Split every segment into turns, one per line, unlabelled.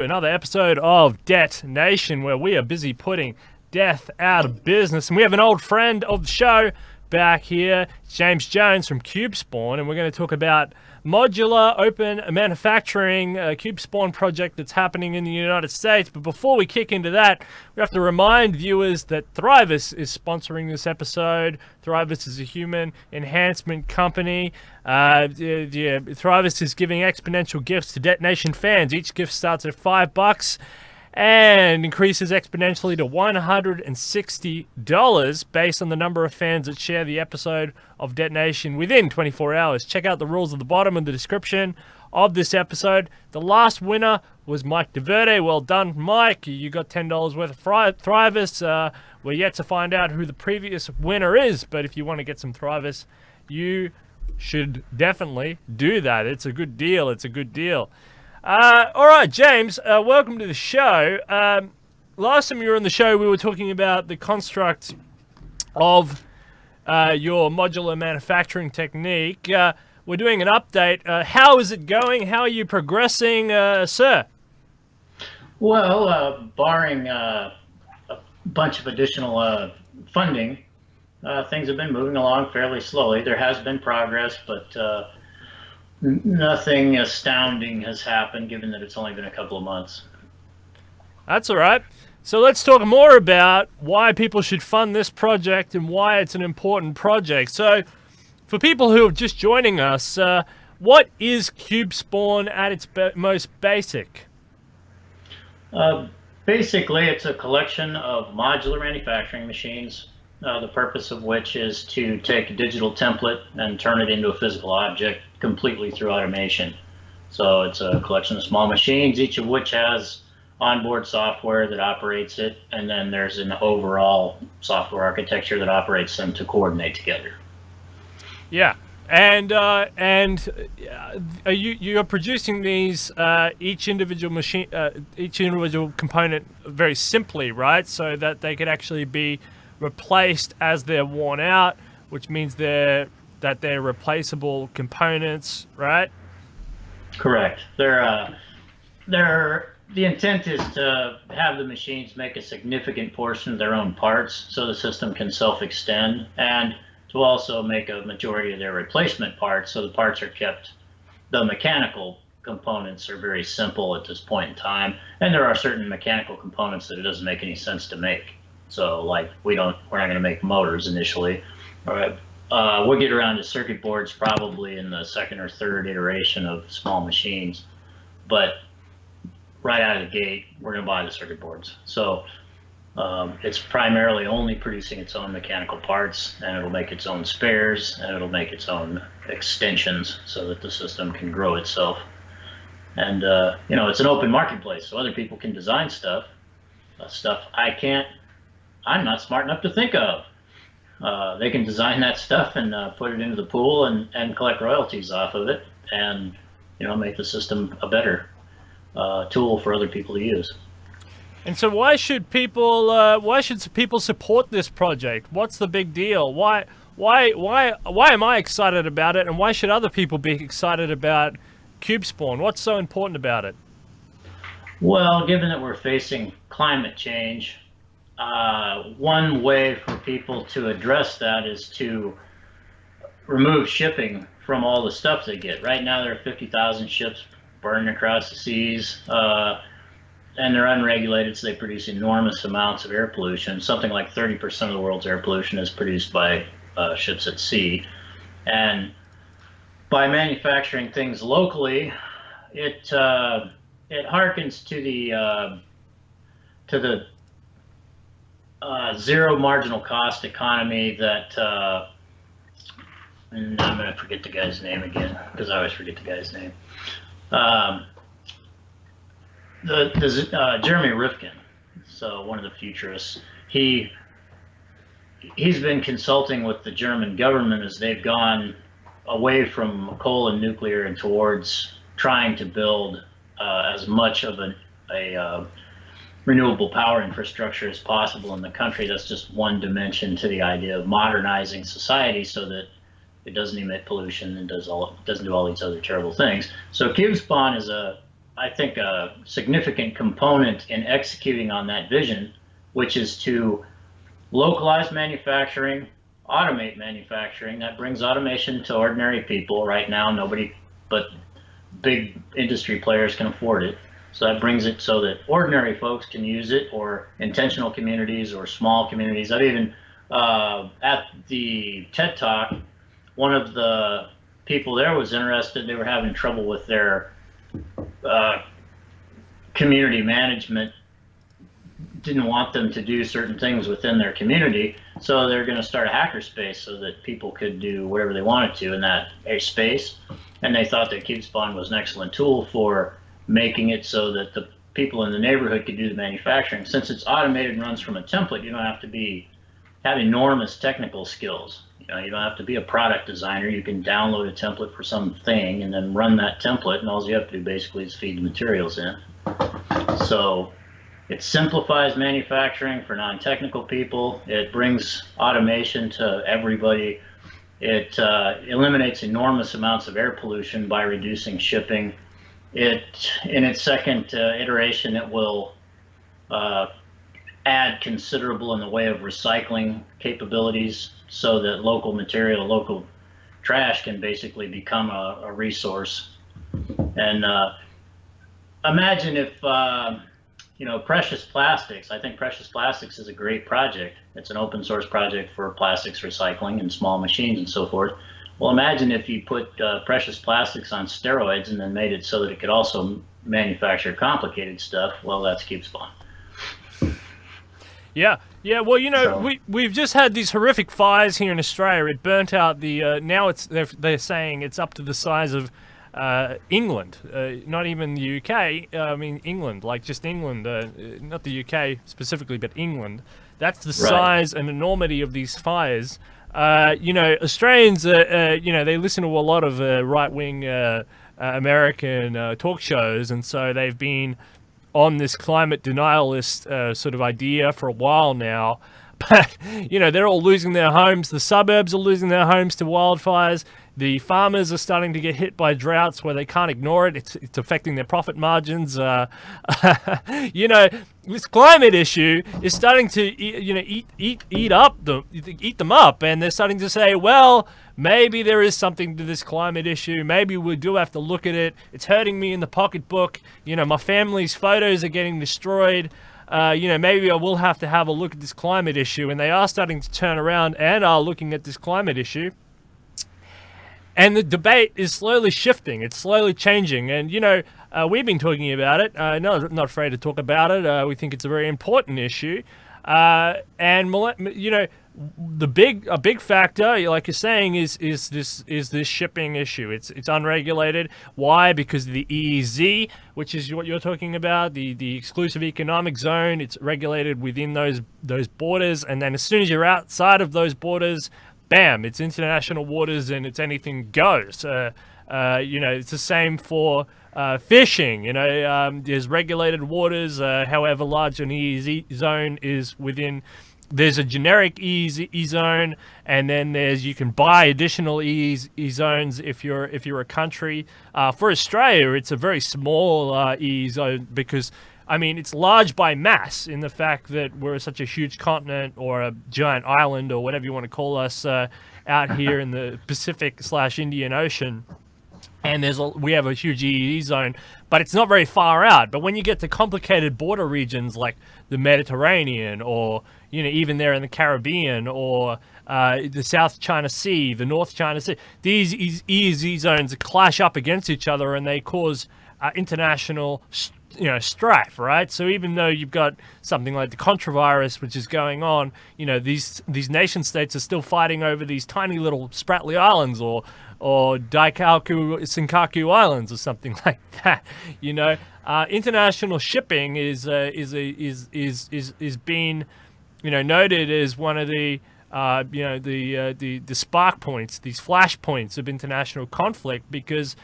Another episode of Debt Nation, where we are busy putting death out of business. And we have an old friend of the show back here, James Jones from CubeSpawn, and we're going to talk about modular open manufacturing CubeSpawn project that's happening in the United States. But before we kick into that, we have to remind viewers that Thrivous is sponsoring this episode. Thrivous is a human enhancement company. Thrivous is giving exponential gifts to Debt Nation fans. Each gift starts at $5 and increases exponentially to $160 based on the number of fans that share the episode of Debt Nation within 24 hours. Check out the rules at the bottom of the description of this episode. The last winner was Mike DeVerde. Well done, Mike. You got $10 worth of Thrivous. We're yet to find out who the previous winner is, but if you want to get some Thrivous, you should definitely do that. It's a good deal. It's a good deal. All right, James, welcome to the show. Last time you were on the show, we were talking about the construct of your modular manufacturing technique. We're doing an update. How is it going? How are you progressing, sir?
Well, barring a bunch of additional funding, things have been moving along fairly slowly. There has been progress, but nothing astounding has happened, given that it's only been a couple of months.
That's all right. So let's talk more about why people should fund this project and why it's an important project. So for people who are just joining us, what is CubeSpawn at its most basic?
Basically, it's a collection of modular manufacturing machines, the purpose of which is to take a digital template and turn it into a physical object completely through automation. So it's a collection of small machines, each of which has onboard software that operates it, and then there's an overall software architecture that operates them to coordinate together.
Yeah, and you're producing these each individual machine, each individual component very simply, right? So that they could actually be replaced as they're worn out, which means they're replaceable components, right?
Correct. The intent is to have the machines make a significant portion of their own parts so the system can self-extend, and to also make a majority of their replacement parts so the parts are kept. The mechanical components are very simple at this point in time, and there are certain mechanical components that it doesn't make any sense to make. So, like, we're not going to make motors initially. All right. We'll get around to circuit boards probably in the second or third iteration of small machines, but right out of the gate, we're going to buy the circuit boards. So it's primarily only producing its own mechanical parts, and it'll make its own spares, and it'll make its own extensions so that the system can grow itself. And, it's an open marketplace, so other people can design stuff I'm not smart enough to think of. They can design that stuff and put it into the pool and collect royalties off of it, and make the system a better tool for other people to use.
And so why should people support this project? What's the big deal? Why am I excited about it, and why should other people be excited about CubeSpawn? What's so important about it?
Well, given that we're facing climate change, one way for people to address that is to remove shipping from all the stuff they get. Right now there are 50,000 ships burning across the seas, and they're unregulated, so they produce enormous amounts of air pollution. Something like 30% of the world's air pollution is produced by ships at sea. And by manufacturing things locally, it harkens to the zero marginal cost economy that, and I'm going to forget the guy's name again, because I always forget the guy's name. Jeremy Rifkin, so one of the futurists, he's been consulting with the German government as they've gone away from coal and nuclear and towards trying to build as much of a renewable power infrastructure as possible in the country. That's just one dimension to the idea of modernizing society so that it doesn't emit pollution and doesn't do all these other terrible things. So CubeSpawn is a I think, a significant component in executing on that vision, which is to localize manufacturing, automate manufacturing. That brings automation to ordinary people. Right now, nobody but big industry players can afford it. So that brings it so that ordinary folks can use it, or intentional communities or small communities. I've even, at the TED Talk, one of the people there was interested. They were having trouble with their community management, didn't want them to do certain things within their community, so they're going to start a hackerspace so that people could do whatever they wanted to in that space. And they thought that CubeSpawn was an excellent tool for making it so that the people in the neighborhood could do the manufacturing. Since it's automated and runs from a template, you don't have to have enormous technical skills. You don't have to be a product designer. You can download a template for something and then run that template, and all you have to do basically is feed the materials in. So it simplifies manufacturing for non-technical people. It brings automation to everybody. It eliminates enormous amounts of air pollution by reducing shipping. In its second iteration, it will add considerable in the way of recycling capabilities, so that local material, local trash can basically become a resource. And imagine if, precious plastics. I think precious plastics is a great project. It's an open source project for plastics recycling and small machines and so forth. Well, imagine if you put precious plastics on steroids and then made it so that it could also manufacture complicated stuff. Well, that's CubeSpawn.
Yeah. Well, we've just had these horrific fires here in Australia. It burnt out the. Now they're saying it's up to the size of England, not even the UK. I mean England, like just England, not the UK specifically, but England. That's the size and enormity of these fires. Australians, they listen to a lot of right-wing American talk shows, and so they've been on this climate denialist sort of idea for a while now. But, they're all losing their homes. The suburbs are losing their homes to wildfires. The farmers are starting to get hit by droughts where they can't ignore it. It's affecting their profit margins. This climate issue is starting to, eat them up. And they're starting to say, well, maybe there is something to this climate issue. Maybe we do have to look at it. It's hurting me in the pocketbook. My family's photos are getting destroyed. Maybe I will have to have a look at this climate issue. And they are starting to turn around and are looking at this climate issue. And the debate is slowly shifting. It's slowly changing. And, we've been talking about it. Not afraid to talk about it. We think it's a very important issue. A big factor, like you're saying, is this shipping issue. It's unregulated. Why? Because of the EEZ, which is what you're talking about, the exclusive economic zone. It's regulated within those borders, and then as soon as you're outside of those borders, bam! It's international waters, and it's anything goes. It's the same for fishing. There's regulated waters. However large an EEZ zone is within. There's a generic EEZ zone, and then you can buy additional EEZ zones if you're a country. For Australia, it's a very small EEZ zone because, it's large by mass in the fact that we're such a huge continent or a giant island or whatever you want to call us out here in the Pacific/Indian Ocean. And we have a huge EEZ zone, but it's not very far out. But when you get to complicated border regions like the Mediterranean or, even there in the Caribbean or the South China Sea, the North China Sea, these EEZ zones clash up against each other and they cause international strife, right? So even though you've got something like the controvirus, which is going on, these nation states are still fighting over these tiny little Spratly Islands or Daikaku Senkaku Islands or something like that. International shipping is being noted as one of the spark points, these flash points of international conflict because.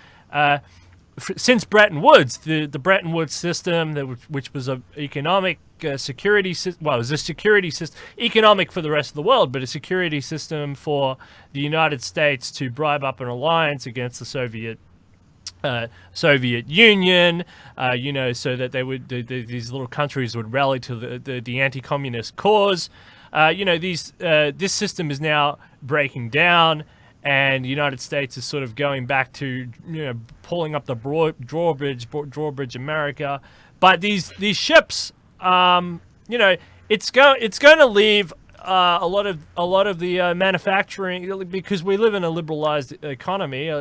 Since Bretton Woods, the Bretton Woods system, which was an economic security system, well, it was a security system, economic for the rest of the world, but a security system for the United States to bribe up an alliance against the Soviet Soviet Union, so that they would these little countries would rally to the anti-communist cause. This system is now breaking down, and the United States is sort of going back to pulling up the drawbridge America. But these ships, it's going to leave a lot of the manufacturing, because we live in a liberalized economy.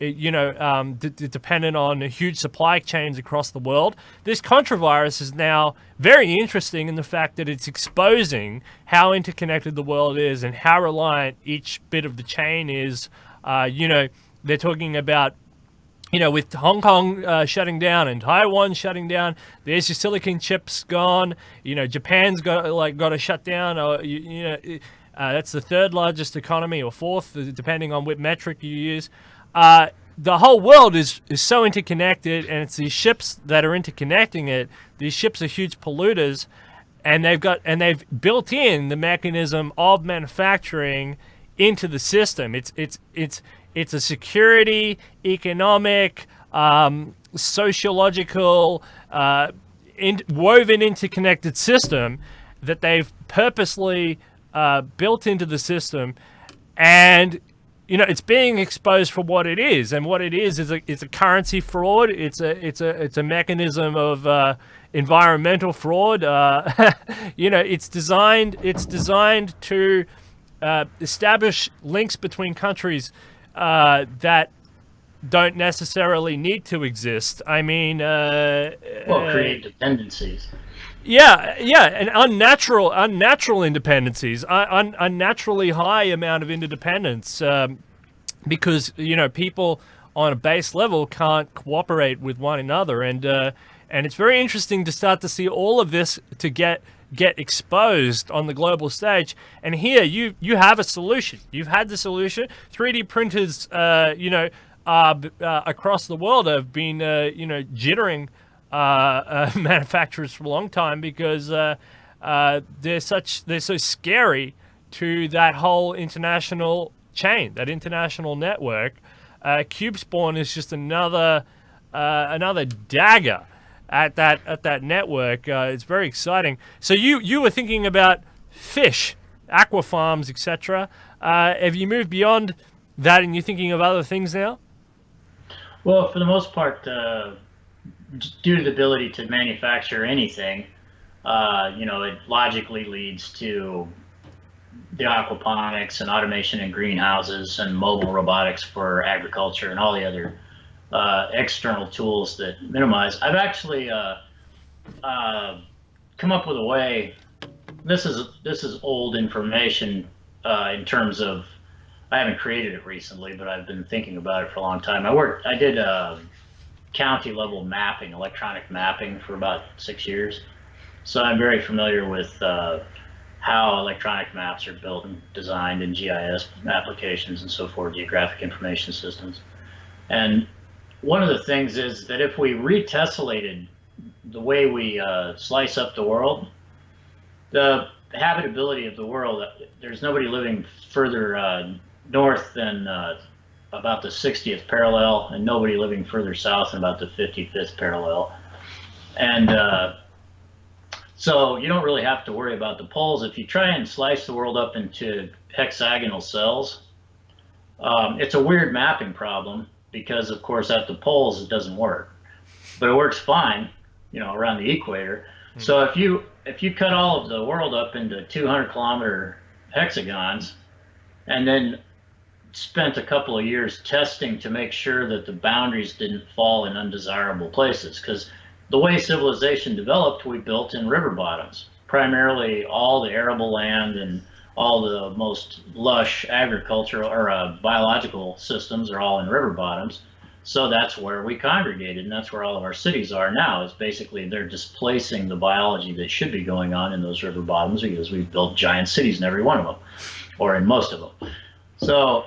Dependent on huge supply chains across the world. This contravirus is now very interesting in the fact that it's exposing how interconnected the world is and how reliant each bit of the chain is. They're talking about, with Hong Kong shutting down and Taiwan shutting down, there's your silicon chips gone. Japan's got to shut down. That's the third largest economy, or fourth, depending on what metric you use. The whole world is so interconnected, and it's these ships that are interconnecting it. These ships are huge polluters, and they've built in the mechanism of manufacturing into the system. It's a security, economic, sociological, woven interconnected system that they've purposely built into the system, and it's being exposed for what it is, and what it is a currency fraud. It's a mechanism of environmental fraud. It's designed to establish links between countries that don't necessarily need to exist. I mean,
create dependencies.
Yeah, and unnatural independencies, unnaturally high amount of interdependence, because people on a base level can't cooperate with one another, and it's very interesting to start to see all of this to get exposed on the global stage. And here you have a solution. You've had the solution. 3D printers, across the world have been jittering manufacturers for a long time, because they're so scary to that whole international chain, that international network. CubeSpawn is just another dagger at that network. It's very exciting. So you were thinking about fish, aqua farms, etc. Have you moved beyond that, and you're thinking of other things now?
Well, for the most part, due to the ability to manufacture anything, it logically leads to the aquaponics and automation in greenhouses and mobile robotics for agriculture and all the other external tools that minimize. I've actually come up with a way. This is old information in terms of, I haven't created it recently, but I've been thinking about it for a long time. I did county level mapping, electronic mapping, for about 6 years. So I'm very familiar with how electronic maps are built and designed in GIS applications and so forth, geographic information systems. And one of the things is that if we retessellated the way we slice up the world, the habitability of the world, there's nobody living further north than about the 60th parallel, and nobody living further south than about the 55th parallel. And so you don't really have to worry about the poles. If you try and slice the world up into hexagonal cells, it's a weird mapping problem, because of course at the poles it doesn't work, but it works fine, around the equator. Mm-hmm. So if you cut all of the world up into 200-kilometer hexagons, and then spent a couple of years testing to make sure that the boundaries didn't fall in undesirable places, because the way civilization developed, we built in river bottoms. Primarily all the arable land and all the most lush agricultural or biological systems are all in river bottoms. So that's where we congregated, and that's where all of our cities are now. Is basically they're displacing the biology that should be going on in those river bottoms, because we've built giant cities in every one of them, or in most of them. So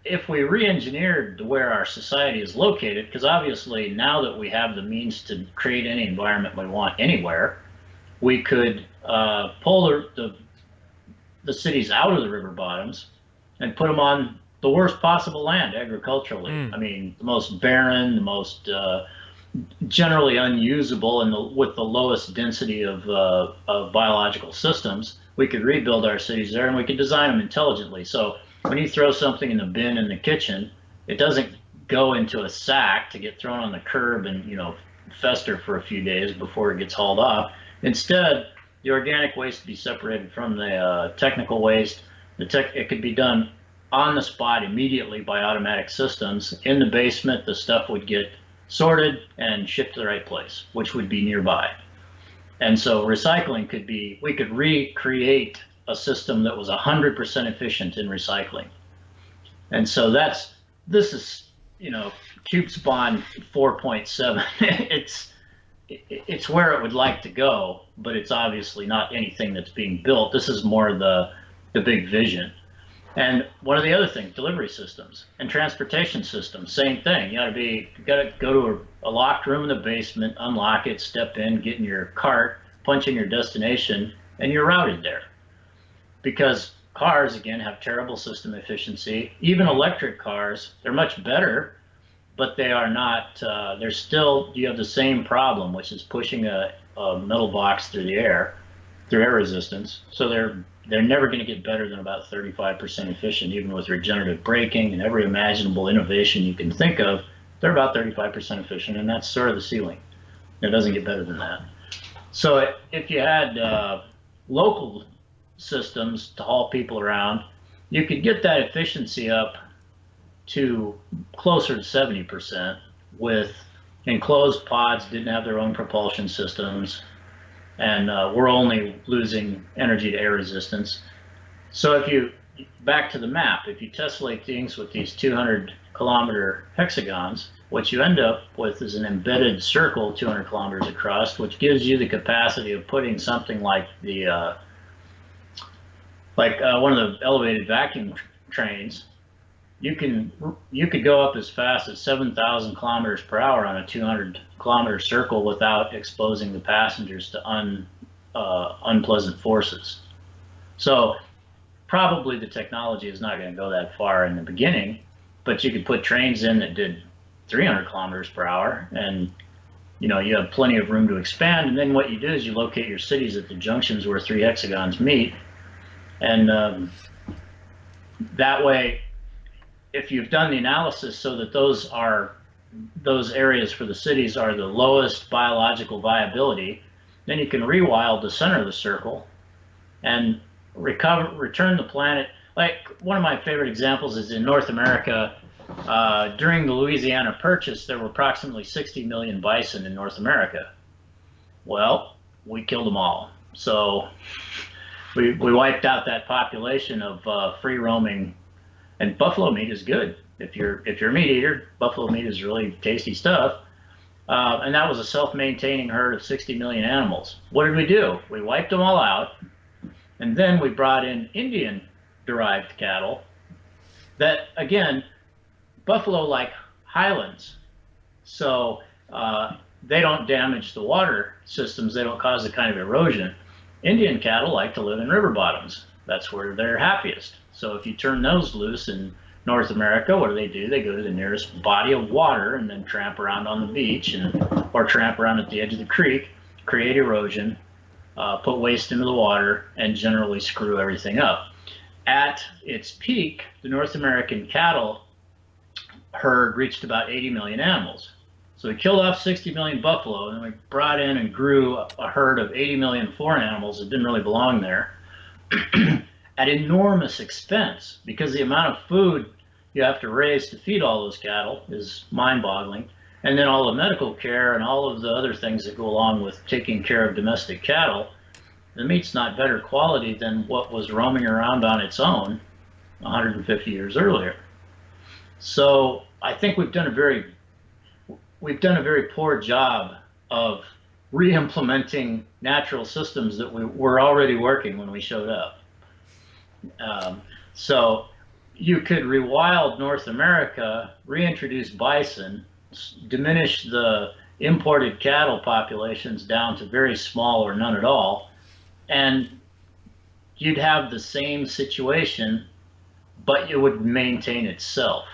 if we re-engineered where our society is located, because obviously now that we have the means to create any environment we want anywhere, we could pull the cities out of the river bottoms and put them on the worst possible land agriculturally. I mean, the most barren, the most generally unusable, and with the lowest density of biological systems. We could rebuild our cities there, and we could design them intelligently. So when you throw something in the bin in the kitchen, it doesn't go into a sack to get thrown on the curb and fester for a few days before it gets hauled off. Instead, the organic waste be separated from the technical waste. It could be done on the spot immediately by automatic systems. In the basement, the stuff would get sorted and shipped to the right place, which would be nearby. And so recycling could be, we could recreate a system that was 100% efficient in recycling. And so this is, CubeSpawn 4.7. It's where it would like to go, but it's obviously not anything that's being built. This is more the big vision. And one of the other things, delivery systems and transportation systems, same thing. You gotta go to a locked room in the basement, unlock it, step in, get in your cart, punch in your destination, and you're routed there. Because cars, again, have terrible system efficiency. Even electric cars, they're much better, but they are not, you have the same problem, which is pushing a metal box through air resistance. So they're never going to get better than about 35% efficient, even with regenerative braking and every imaginable innovation you can think of. They're about 35% efficient, and that's sort of the ceiling. It doesn't get better than that. So if you had local systems to haul people around, you could get that efficiency up to closer to 70% with enclosed pods, didn't have their own propulsion systems, and we're only losing energy to air resistance. So back to the map, if you tessellate things with these 200-kilometer hexagons, what you end up with is an embedded circle 200 kilometers across, which gives you the capacity of putting something like one of the elevated vacuum trains. You could go up as fast as 7,000 kilometers per hour on a 200-kilometer circle without exposing the passengers to unpleasant forces. So probably the technology is not going to go that far in the beginning, but you could put trains in that did 300 kilometers per hour, and you have plenty of room to expand. And then what you do is you locate your cities at the junctions where three hexagons meet, and that way, if you've done the analysis so that those areas for the cities are the lowest biological viability, then you can rewild the center of the circle and return the planet. Like one of my favorite examples is in North America. During the Louisiana Purchase, there were approximately 60 million bison in North America. Well, we killed them all. So we wiped out that population of free roaming. And buffalo meat is good. If you're a meat eater, buffalo meat is really tasty stuff. And that was a self-maintaining herd of 60 million animals. What did we do? We wiped them all out, and then we brought in Indian-derived cattle that, again, buffalo like highlands, so they don't damage the water systems. They don't cause the kind of erosion. Indian cattle like to live in river bottoms. That's where they're happiest. So if you turn those loose in North America, what do? They go to the nearest body of water and then tramp around on the beach or tramp around at the edge of the creek, create erosion, put waste into the water, and generally screw everything up. At its peak, the North American cattle herd reached about 80 million animals. So we killed off 60 million buffalo, and then we brought in and grew a herd of 80 million foreign animals that didn't really belong there. At enormous expense, because the amount of food you have to raise to feed all those cattle is mind-boggling. And then all the medical care and all of the other things that go along with taking care of domestic cattle, the meat's not better quality than what was roaming around on its own 150 years earlier. So I think we've done a very poor job of re-implementing natural systems that were already working when we showed up. So you could rewild North America, reintroduce bison, diminish the imported cattle populations down to very small or none at all, and you'd have the same situation, but it would maintain itself.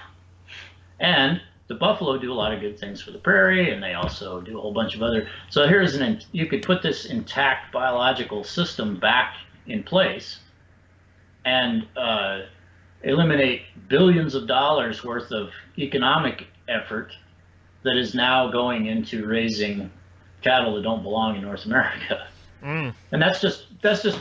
And the buffalo do a lot of good things for the prairie, and they also do a whole bunch of other. So here's you could put this intact biological system back in place and eliminate billions of dollars worth of economic effort that is now going into raising cattle that don't belong in North America. And that's just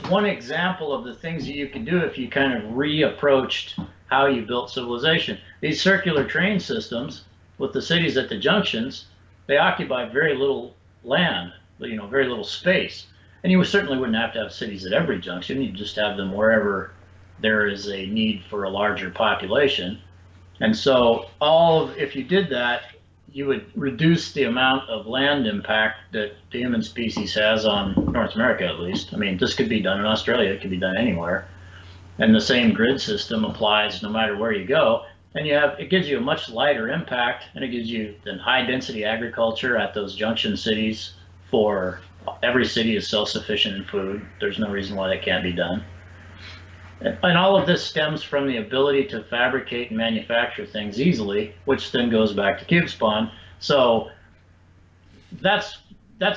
one example of the things that you can do if you kind of reapproached how you built civilization. These circular train systems with the cities at the junctions, they occupy very little land, very little space. And you certainly wouldn't have to have cities at every junction. You'd just have them wherever there is a need for a larger population. And so if you did that, you would reduce the amount of land impact that the human species has on North America, at least. I mean, this could be done in Australia, it could be done anywhere. And the same grid system applies no matter where you go. And it gives you a much lighter impact, and it gives you then high density agriculture at those junction cities. For every city is self-sufficient in food. There's no reason why that can't be done. And all of this stems from the ability to fabricate and manufacture things easily, which then goes back to CubeSpawn. So that's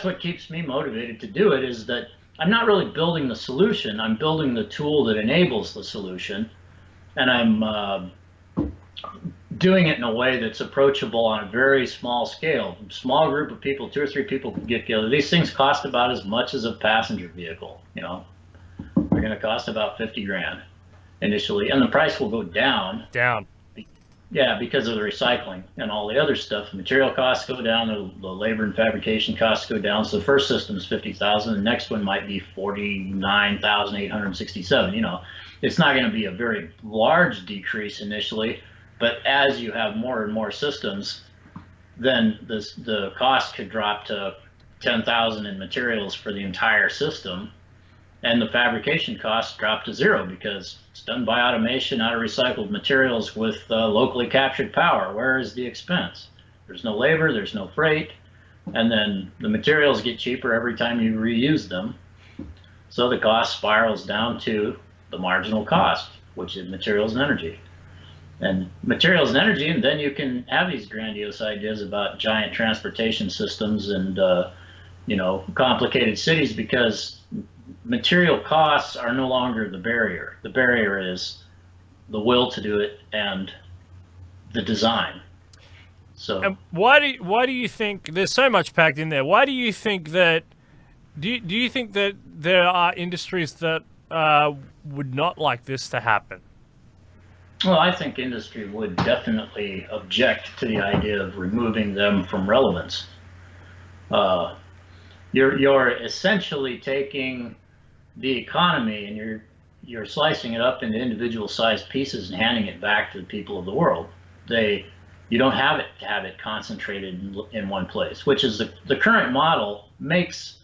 what keeps me motivated to do it, is that I'm not really building the solution. I'm building the tool that enables the solution. And I'm doing it in a way that's approachable on a very small scale. Small group of people, 2 or 3 people can get together. These things cost about as much as a passenger vehicle, They're going to cost about 50 grand initially, and the price will go down. Yeah, because of the recycling and all the other stuff. The material costs go down, the labor and fabrication costs go down. So the first system is 50,000, the next one might be 49,867. It's not going to be a very large decrease initially, but as you have more and more systems, then the cost could drop to 10,000 in materials for the entire system. And the fabrication costs drop to 0 because it's done by automation out of recycled materials with locally captured power. Where is the expense? There's no labor, there's no freight, and then the materials get cheaper every time you reuse them. So the cost spirals down to the marginal cost, which is materials and energy. And materials and energy, and then you can have these grandiose ideas about giant transportation systems and complicated cities, because material costs are no longer the barrier. The barrier is the will to do it and the design. So,
and why do you think there's so much packed in there? Why do you think that? Do you think that there are industries that would not like this to happen?
Well, I think industry would definitely object to the idea of removing them from relevance. You're essentially taking the economy and you're slicing it up into individual sized pieces and handing it back to the people of the world. You don't have it concentrated in one place, which is the current model makes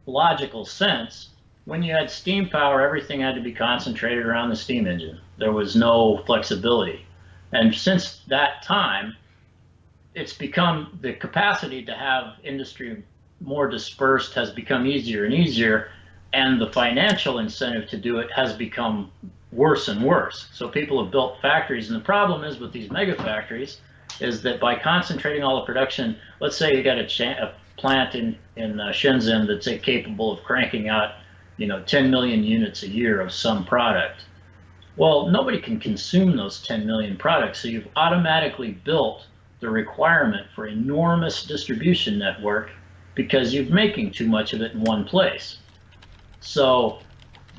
logical sense. When you had steam power, everything had to be concentrated around the steam engine. There was no flexibility. And since that time, it's become the capacity to have industry more dispersed has become easier and easier, and the financial incentive to do it has become worse and worse. So people have built factories, and the problem is with these mega factories is that by concentrating all the production, let's say you got a plant in Shenzhen that's capable of cranking out 10 million units a year of some product. Well, nobody can consume those 10 million products, so you've automatically built the requirement for enormous distribution network because you're making too much of it in one place. So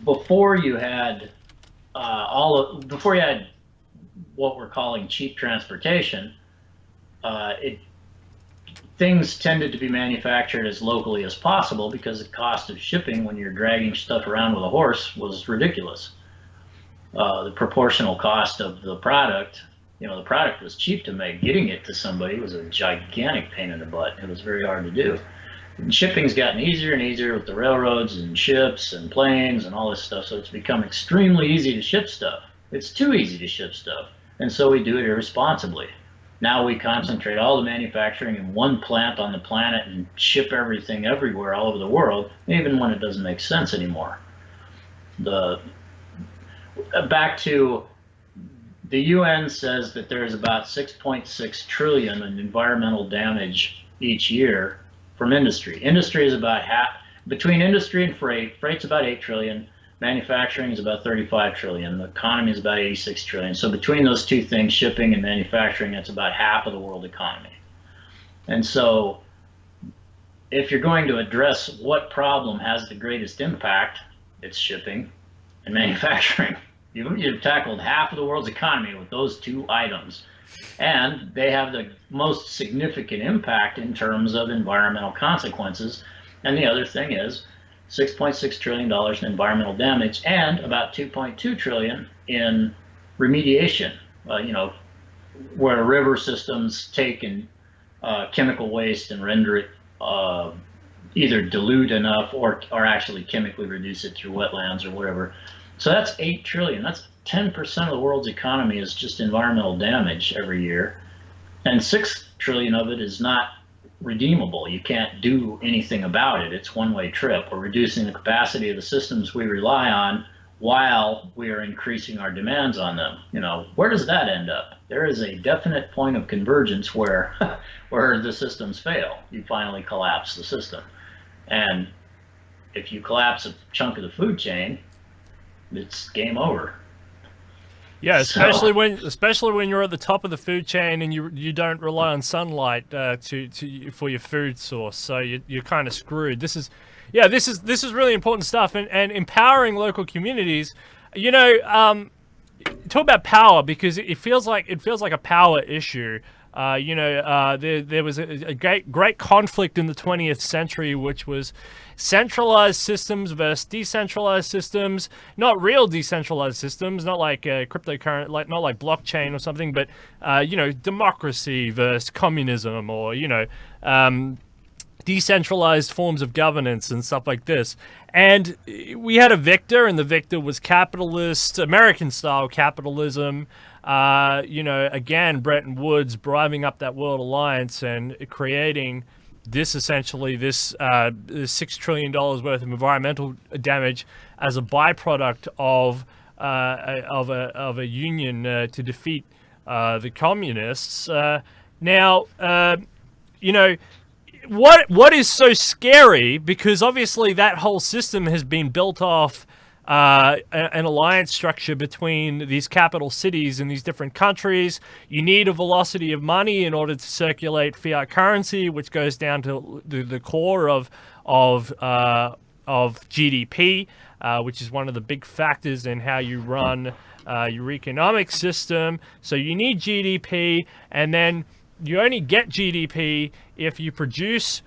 before you had what we're calling cheap transportation, things tended to be manufactured as locally as possible because the cost of shipping when you're dragging stuff around with a horse was ridiculous. The proportional cost of the product, the product was cheap to make. Getting it to somebody was a gigantic pain in the butt. It was very hard to do. And shipping's gotten easier and easier with the railroads and ships and planes and all this stuff, so it's become extremely easy to ship stuff. It's too easy to ship stuff, and so we do it irresponsibly. Now we concentrate all the manufacturing in one plant on the planet and ship everything everywhere all over the world, even when it doesn't make sense anymore. Back to The UN says that there is about 6.6 trillion in environmental damage each year from industry. Industry is about half, between industry and freight. Freight's about 8 trillion. Manufacturing is about 35 trillion. The economy is about 86 trillion. So between those two things, shipping and manufacturing, that's about half of the world economy. And so if you're going to address what problem has the greatest impact, it's shipping and manufacturing. You've tackled half of the world's economy with those two items. And they have the most significant impact in terms of environmental consequences. And the other thing is $6.6 trillion in environmental damage and about 2.2 trillion in remediation, where river systems take in chemical waste and render it either dilute enough or actually chemically reduce it through wetlands or whatever. So that's 8 trillion. That's 10% of the world's economy is just environmental damage every year. And 6 trillion of it is not redeemable. You can't do anything about it. It's one-way trip. We're reducing the capacity of the systems we rely on while we are increasing our demands on them. Where does that end up? There is a definite point of convergence where the systems fail. You finally collapse the system. And if you collapse a chunk of the food chain, it's game over.
Yeah, especially when you're at the top of the food chain and you don't rely on sunlight for your food source, so you're kind of screwed. This is really important stuff, and empowering local communities. Talk about power, because it feels like a power issue. There was a great conflict in the 20th century, which was centralized systems versus decentralized systems. Not real decentralized systems, not like cryptocurrency, not like blockchain or something, but democracy versus communism, or decentralized forms of governance and stuff like this. And we had a victor, and the victor was capitalist, American-style capitalism. Again, Bretton Woods driving up that World Alliance and creating this $6 trillion worth of environmental damage as a byproduct of a union to defeat the communists. What is so scary, because obviously that whole system has been built off an alliance structure between these capital cities in these different countries. You need a velocity of money in order to circulate fiat currency, which goes down to the core of GDP, which is one of the big factors in how you run your economic system. So you need GDP, and then you only get GDP if you produce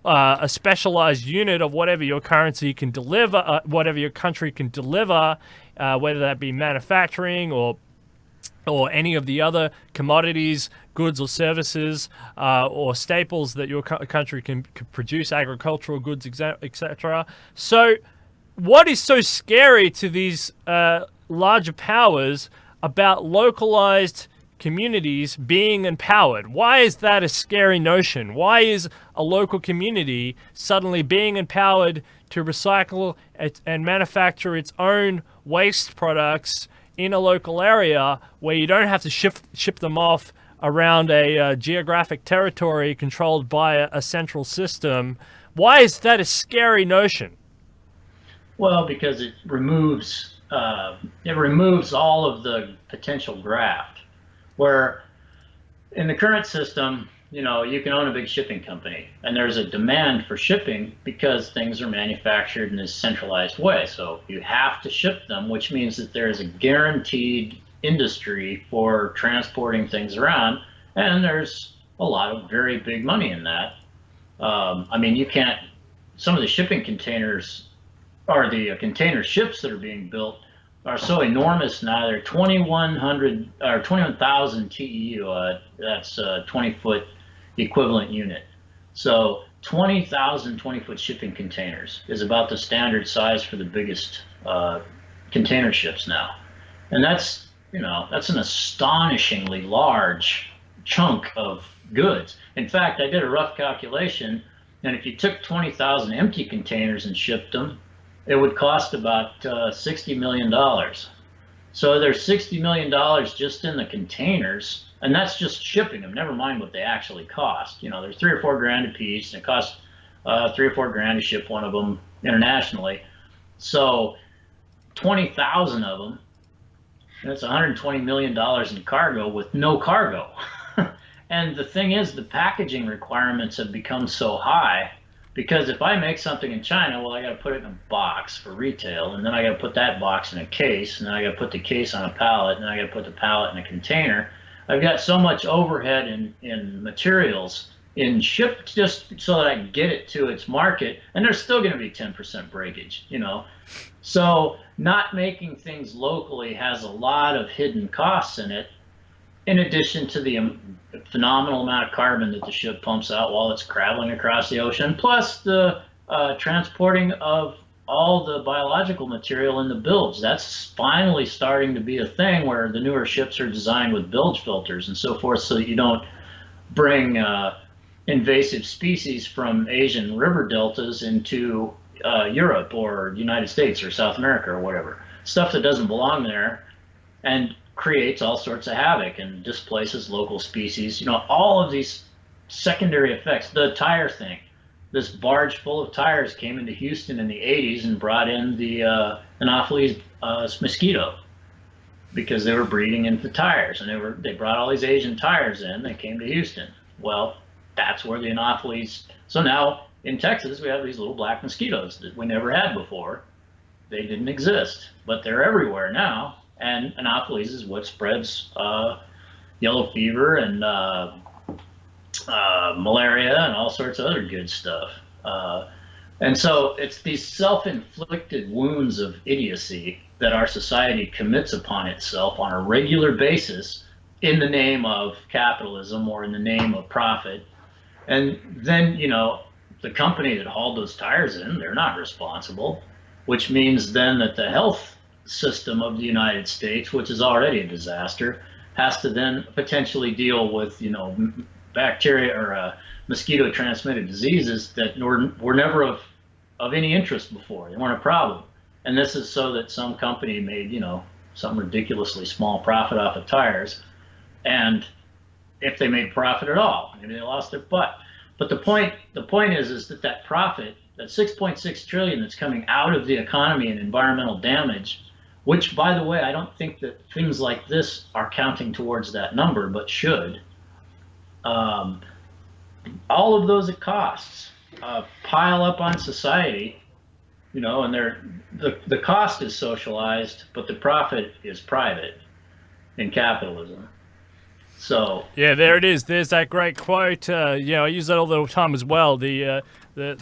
a specialized unit of whatever your currency can deliver, whatever your country can deliver, whether that be manufacturing or any of the other commodities, goods or services, or staples that your country can produce, agricultural goods, etc. So what is so scary to these larger powers about localized communities being empowered? Why is that a scary notion? Why is a local community suddenly being empowered to recycle and manufacture its own waste products in a local area where you don't have to ship them off around a geographic territory controlled by a central system? Why is that a scary notion?
Well, because it removes all of the potential graft. Where in the current system, you can own a big shipping company, and there's a demand for shipping because things are manufactured in this centralized way. So you have to ship them, which means that there is a guaranteed industry for transporting things around, and there's a lot of very big money in that. Some of the shipping containers, or the container ships that are being built, are so enormous now. They're 21,000 TEU. That's a 20-foot equivalent unit. So 20,000 20-foot shipping containers is about the standard size for the biggest container ships now, and that's an astonishingly large chunk of goods. In fact, I did a rough calculation, and if you took 20,000 empty containers and shipped them, it would cost about $60 million. So there's $60 million just in the containers, and that's just shipping them. Never mind what they actually cost. There's 3 or 4 grand a piece, and it costs 3 or 4 grand to ship one of them internationally. So 20,000 of them, that's $120 million in cargo with no cargo. And the thing is, the packaging requirements have become so high because if I make something in China, well, I got to put it in a box for retail, and then I got to put that box in a case, and then I got to put the case on a pallet, and then I got to put the pallet in a container. I've got so much overhead in materials in ship just so that I can get it to its market, and there's still going to be 10% breakage, So not making things locally has a lot of hidden costs in it, in addition to the phenomenal amount of carbon that the ship pumps out while it's traveling across the ocean, plus the transporting of all the biological material in the bilge. That's finally starting to be a thing where the newer ships are designed with bilge filters and so forth, so that you don't bring invasive species from Asian river deltas into Europe or United States or South America or whatever. Stuff that doesn't belong there, and creates all sorts of havoc and displaces local species. All of these secondary effects. The tire thing. This barge full of tires came into Houston in the 80s and brought in the Anopheles mosquito because they were breeding into tires, and they brought all these Asian tires in. They came to Houston. Well, that's where the Anopheles. So now in Texas we have these little black mosquitoes that we never had before. They didn't exist, but they're everywhere now. And Anopheles is what spreads yellow fever and malaria and all sorts of other good stuff. And so it's these self-inflicted wounds of idiocy that our society commits upon itself on a regular basis in the name of capitalism or in the name of profit. And then, the company that hauled those tires in, they're not responsible, which means then that the health system of the United States, which is already a disaster, has to then potentially deal with bacteria or mosquito transmitted diseases that were never of any interest before. They weren't a problem, and this is so that some company made some ridiculously small profit off of tires, and if they made profit at all, maybe they lost their butt. But the point is that profit, that 6.6 trillion that's coming out of the economy and environmental damage, which, by the way, I don't think that things like this are counting towards that number, but should. All of those costs pile up on society, and the cost is socialized, but the profit is private in capitalism. So
yeah, there it is. There's that great quote. I use that all the time as well. The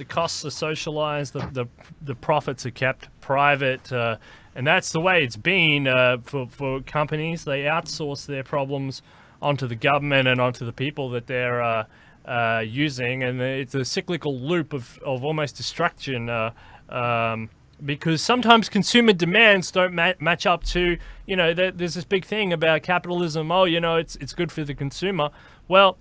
costs are socialized, the profits are kept private. And that's the way it's been for companies. They outsource their problems onto the government and onto the people that they're using, and it's a cyclical loop of almost destruction. Because sometimes consumer demands don't match up to, there's this big thing about capitalism. Oh, it's good for the consumer. Well,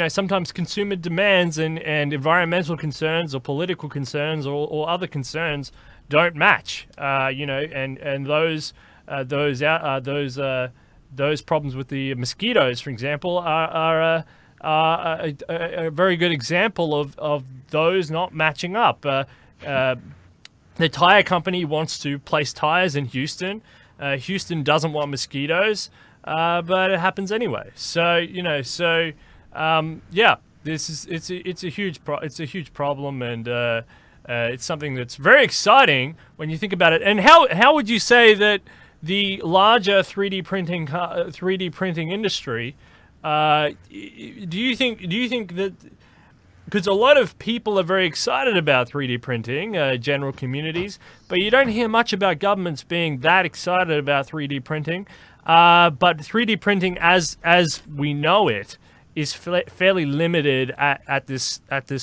sometimes consumer demands and environmental concerns or political concerns or other concerns don't match, and those problems with the mosquitoes, for example, are a very good example of those not matching up. The tire company wants to place tires in Houston. Houston doesn't want mosquitoes, but it happens anyway. So it's a huge problem, and it's something that's very exciting when you think about it. And how would you say that the larger 3D printing industry? Do you think that? Because a lot of people are very excited about 3D printing, general communities, but you don't hear much about governments being that excited about 3D printing. But 3D printing, as we know it, is fairly limited at this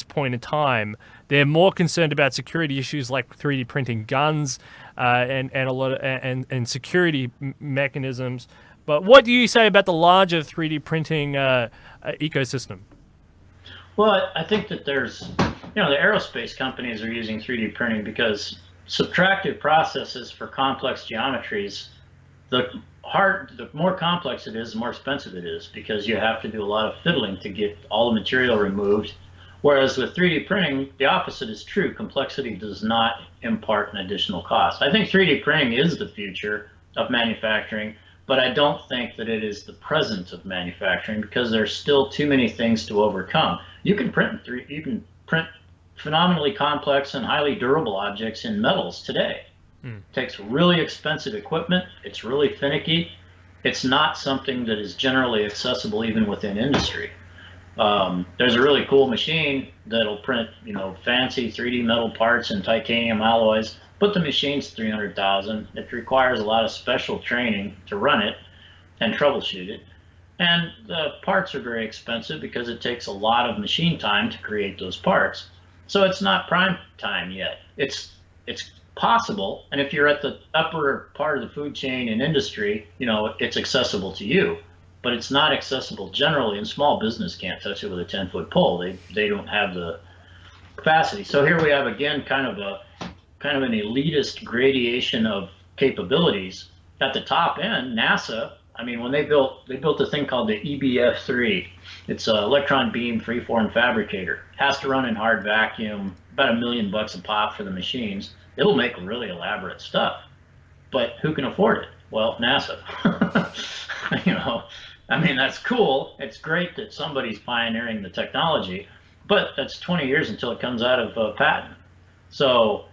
point in time. They're more concerned about security issues like 3D printing guns and a lot of and security mechanisms. But what do you say about the larger 3D printing ecosystem?
Well, I think that there's, the aerospace companies are using 3D printing because subtractive processes for complex geometries The more complex it is, the more expensive it is, because you have to do a lot of fiddling to get all the material removed. Whereas with 3D printing, the opposite is true. Complexity does not impart an additional cost. I think 3D printing is the future of manufacturing, but I don't think that it is the present of manufacturing, because there's still too many things to overcome. You can print phenomenally complex and highly durable objects in metals today. It takes really expensive equipment. It's really finicky. It's not something that is generally accessible even within industry. There's a really cool machine that'll print, fancy 3D metal parts and titanium alloys, but the machine's $300,000. It requires a lot of special training to run it and troubleshoot it. And the parts are very expensive because it takes a lot of machine time to create those parts. So it's not prime time yet. It's possible, and if you're at the upper part of the food chain in industry, it's accessible to you, but it's not accessible generally, and small business can't touch it with a 10-foot pole. They don't have the capacity. So here we have again kind of an elitist gradation of capabilities. At the top end, NASA, when they built a thing called the EBF3. It's an electron beam freeform fabricator. It has to run in hard vacuum, about $1 million a pop for the machines. It'll make really elaborate stuff, but who can afford it? Well, NASA. That's cool. It's great that somebody's pioneering the technology, but that's 20 years until it comes out of patent. So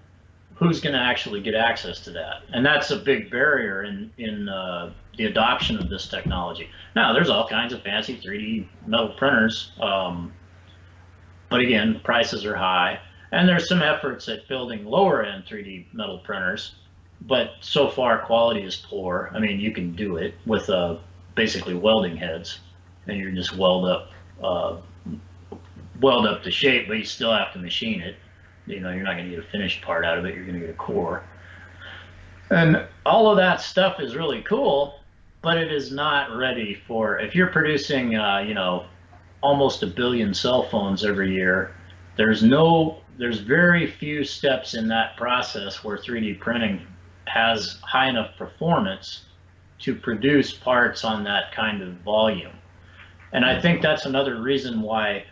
who's going to actually get access to that? And that's a big barrier in the adoption of this technology. Now, there's all kinds of fancy 3D metal printers, but again, prices are high. And there's some efforts at building lower end 3D metal printers, but so far quality is poor. You can do it with basically welding heads, and you just weld up the shape, but you still have to machine it. You're not going to get a finished part out of it. You're going to get a core. And all of that stuff is really cool, but it is not ready for, if you're producing, almost 1 billion cell phones every year, there's very few steps in that process where 3D printing has high enough performance to produce parts on that kind of volume. And I think that's another reason why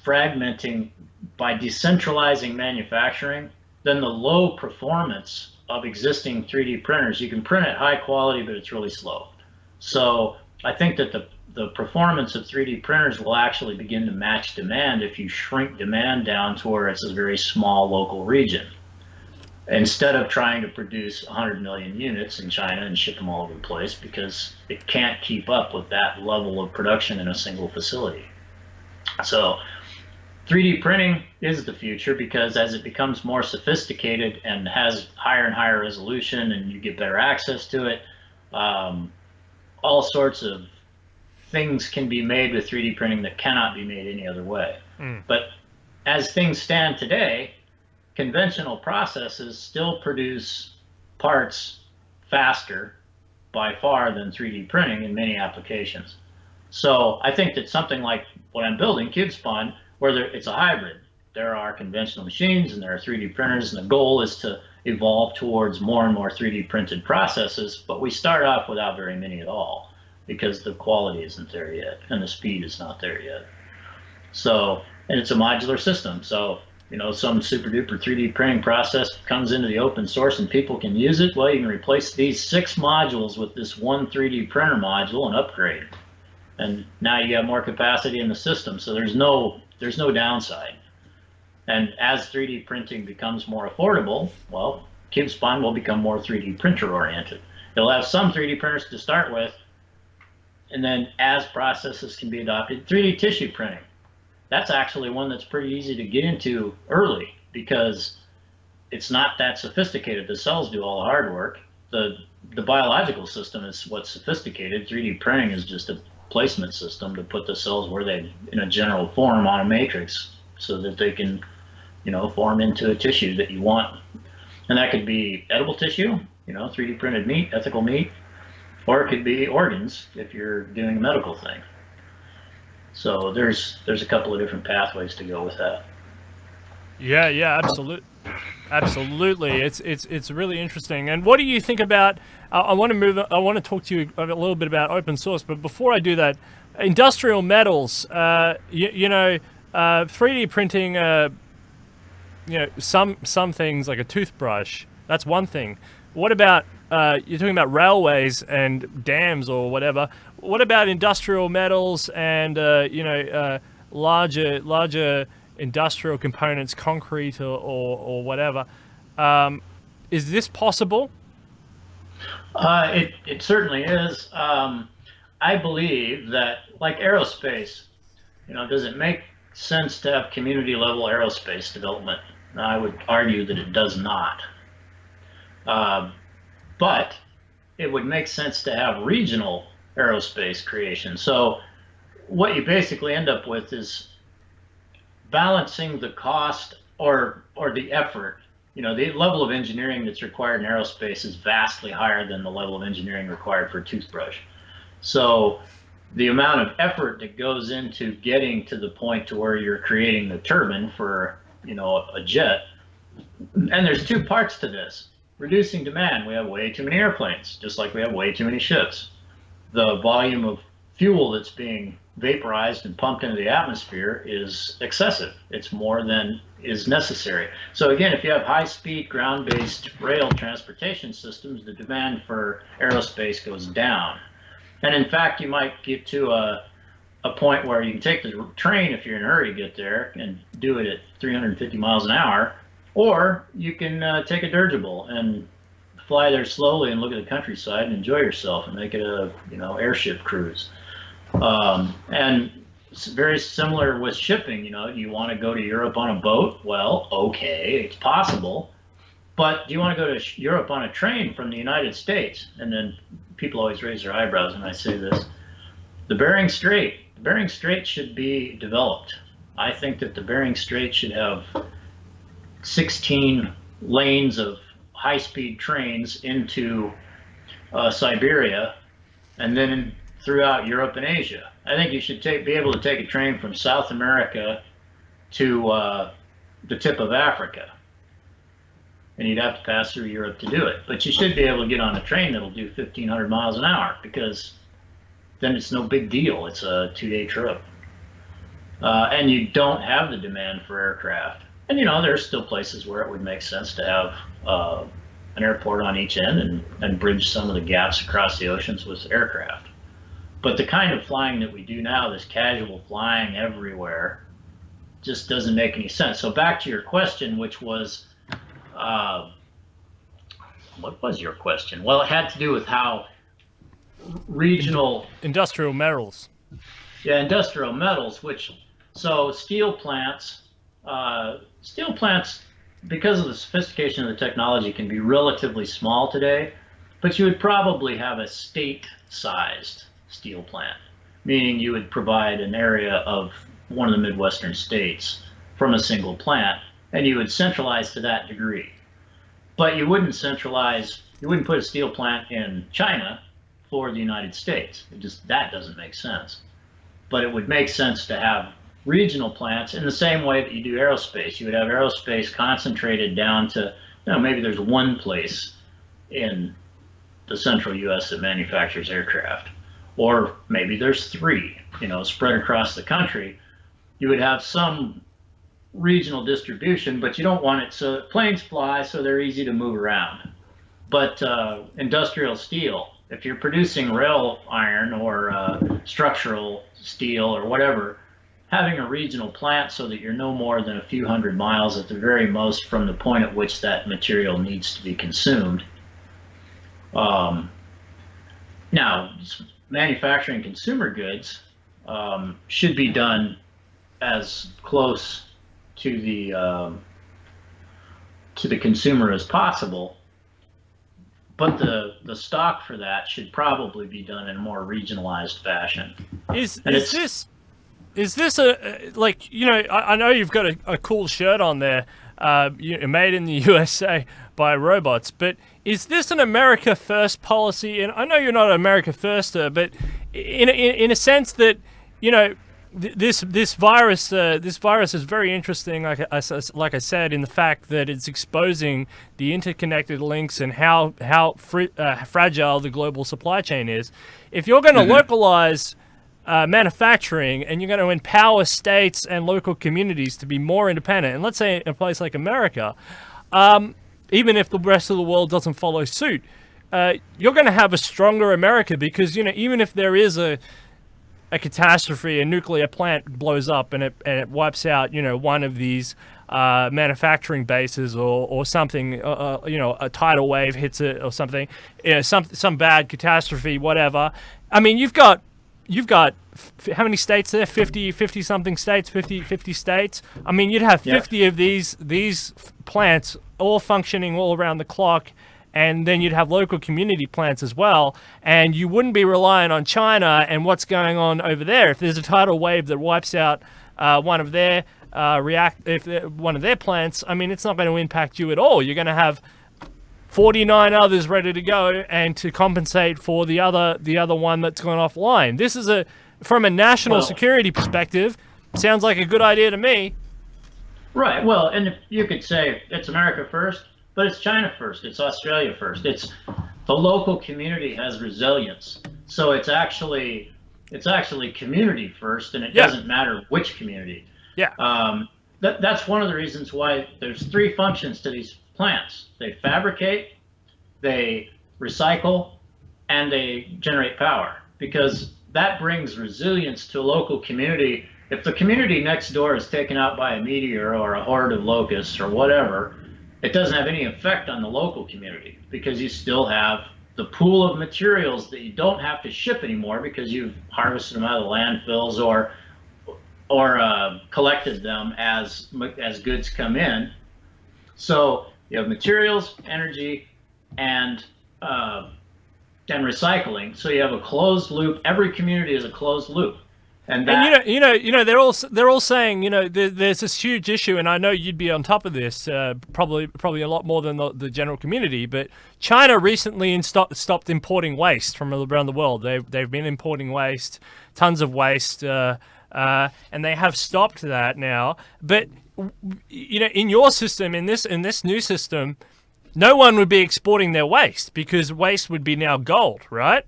fragmenting, by decentralizing manufacturing, then the low performance of existing 3D printers, you can print at high quality, but it's really slow. So I think that the performance of 3D printers will actually begin to match demand if you shrink demand down to where it's a very small local region, instead of trying to produce 100 million units in China and ship them all over the place, because it can't keep up with that level of production in a single facility. So 3D printing is the future, because as it becomes more sophisticated and has higher and higher resolution and you get better access to it, all sorts of things can be made with 3D printing that cannot be made any other way. But as things stand today, conventional processes still produce parts faster by far than 3D printing in many applications. So I think that something like what I'm building, CubeSpawn, where it's a hybrid. There are conventional machines and there are 3D printers, and the goal is to evolve towards more and more 3D printed processes, but we start off without very many at all, because the quality isn't there yet and the speed is not there yet. So, and it's a modular system. So, some super duper 3D printing process comes into the open source and people can use it. Well, you can replace these 6 modules with this one 3D printer module and upgrade. And now you got more capacity in the system. So there's no downside. And as 3D printing becomes more affordable, well, CubeSpawn will become more 3D printer oriented. It'll have some 3D printers to start with, and then as processes can be adopted, 3D tissue printing. That's actually one that's pretty easy to get into early, because it's not that sophisticated. The cells do all the hard work. The biological system is what's sophisticated. 3D printing is just a placement system to put the cells where they, in a general form on a matrix, so that they can, form into a tissue that you want. And that could be edible tissue, 3D printed meat, ethical meat, or it could be organs if you're doing a medical thing. So there's a couple of different pathways to go with that.
Yeah, absolutely. It's really interesting. And what do you think about? I want to move. I want to talk to you a little bit about open source. But before I do that, industrial metals. 3D printing. Some things like a toothbrush. That's one thing. What about you're talking about railways and dams or whatever? What about industrial metals and larger industrial components, concrete or whatever? Is this possible?
It certainly is. I believe that, like aerospace, does it make sense to have community level aerospace development? I would argue that it does not. But it would make sense to have regional aerospace creation. So what you basically end up with is balancing the cost or the effort. The level of engineering that's required in aerospace is vastly higher than the level of engineering required for a toothbrush. So the amount of effort that goes into getting to the point to where you're creating the turbine for a jet, and there's two parts to this. Reducing demand. We have way too many airplanes, just like we have way too many ships. The volume of fuel that's being vaporized and pumped into the atmosphere is excessive. It's more than is necessary. So again, if you have high-speed ground-based rail transportation systems, the demand for aerospace goes down. And in fact, you might get to a point where you can take the train if you're in a hurry to get there and do it at 350 miles an hour, or you can take a dirigible and fly there slowly and look at the countryside and enjoy yourself and make it a airship cruise. And it's very similar with shipping. Do you want to go to Europe on a boat? Well, okay, it's possible. But do you want to go to Europe on a train from the United States? And then people always raise their eyebrows when I say this. The Bering Strait should be developed. I think that the Bering Strait should have 16 lanes of high-speed trains into Siberia, and then throughout Europe and Asia. I think you should be able to take a train from South America to the tip of Africa, and you'd have to pass through Europe to do it. But you should be able to get on a train that'll do 1,500 miles an hour, because then it's no big deal. It's a 2-day trip. And you don't have the demand for aircraft. And there's still places where it would make sense to have an airport on each end and bridge some of the gaps across the oceans with aircraft. But the kind of flying that we do now, this casual flying everywhere, just doesn't make any sense. So back to your question, which was, what was your question? Well, it had to do with how regional
industrial metals.
Yeah, industrial metals, so steel plants, because of the sophistication of the technology, can be relatively small today, but you would probably have a state-sized steel plant, meaning you would provide an area of one of the Midwestern states from a single plant, and you would centralize to that degree. But you wouldn't put a steel plant in China for the United States. That doesn't make sense. But it would make sense to have regional plants in the same way that you do aerospace. You would have aerospace concentrated down to, maybe there's one place in the central U.S. that manufactures aircraft, or maybe there's 3, spread across the country. You would have some regional distribution, but you don't want it so planes fly so they're easy to move around. But industrial steel, if you're producing rail iron or structural steel or whatever, having a regional plant so that you're no more than a few hundred miles at the very most from the point at which that material needs to be consumed. Now, manufacturing consumer goods should be done as close to the consumer as possible, but the stock for that should probably be done in a more regionalized fashion.
Is this a I know you've got a cool shirt on there, made in the USA by robots, but is this an America First policy? And I know you're not an America Firster, but in a sense that this virus is very interesting. Like I said, in the fact that it's exposing the interconnected links and how fragile the global supply chain is. If you're going to localize manufacturing and you're going to empower states and local communities to be more independent, and let's say in a place like America, even if the rest of the world doesn't follow suit, you're going to have a stronger America because even if there is a catastrophe, a nuclear plant blows up and it wipes out one of these manufacturing bases or something, a tidal wave hits it or something, some bad catastrophe, whatever. I mean, you've got how many states there? 50 something states, 50 states. I mean, you'd have 50 of these plants all functioning all around the clock. And then you'd have local community plants as well, and you wouldn't be relying on China and what's going on over there. If there's a tidal wave that wipes out one of their plants, I mean, it's not going to impact you at all. You're going to have 49 others ready to go, and to compensate for the other one that's gone offline. This is from a national security perspective, sounds like a good idea to me.
Right. Well, and if you could say it's America first. But it's China first, it's Australia first. It's the local community has resilience. So it's actually community first, and it doesn't matter which community.
Yeah.
That's one of the reasons why there's three functions to these plants. They fabricate, they recycle, and they generate power, because that brings resilience to a local community. If the community next door is taken out by a meteor or a horde of locusts or whatever, it doesn't have any effect on the local community, because you still have the pool of materials that you don't have to ship anymore because you've harvested them out of the landfills or collected them as goods come in. So you have materials, energy, and recycling. So you have a closed loop. Every community is a closed loop. And
they're all saying, there's this huge issue, and I know you'd be on top of this, probably a lot more than the general community. But China recently stopped importing waste from around the world. They've been importing waste, tons of waste, and they have stopped that now. But in your system, in this new system, no one would be exporting their waste because waste would be now gold, right?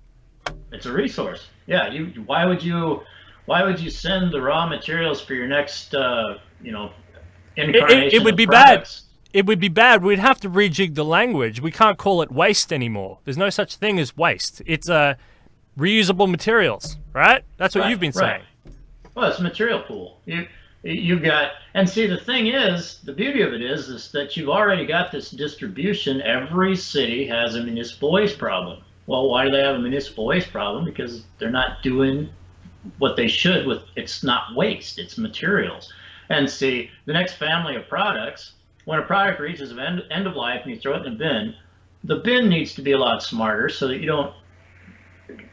It's a resource. Yeah. Why would you send the raw materials for your next, incarnation
it would be
of products?
bad. It would be bad. We'd have to rejig the language. We can't call it waste anymore. There's no such thing as waste. It's reusable materials, right? That's what you've been saying.
Well, it's a material pool. You've got, and see, the thing is, the beauty of it is that you've already got this distribution. Every city has a municipal waste problem. Well, why do they have a municipal waste problem? Because they're not doing what they should with. It's not waste, it's materials. And see, the next family of products, when a product reaches end of life and you throw it in the bin needs to be a lot smarter so that you don't.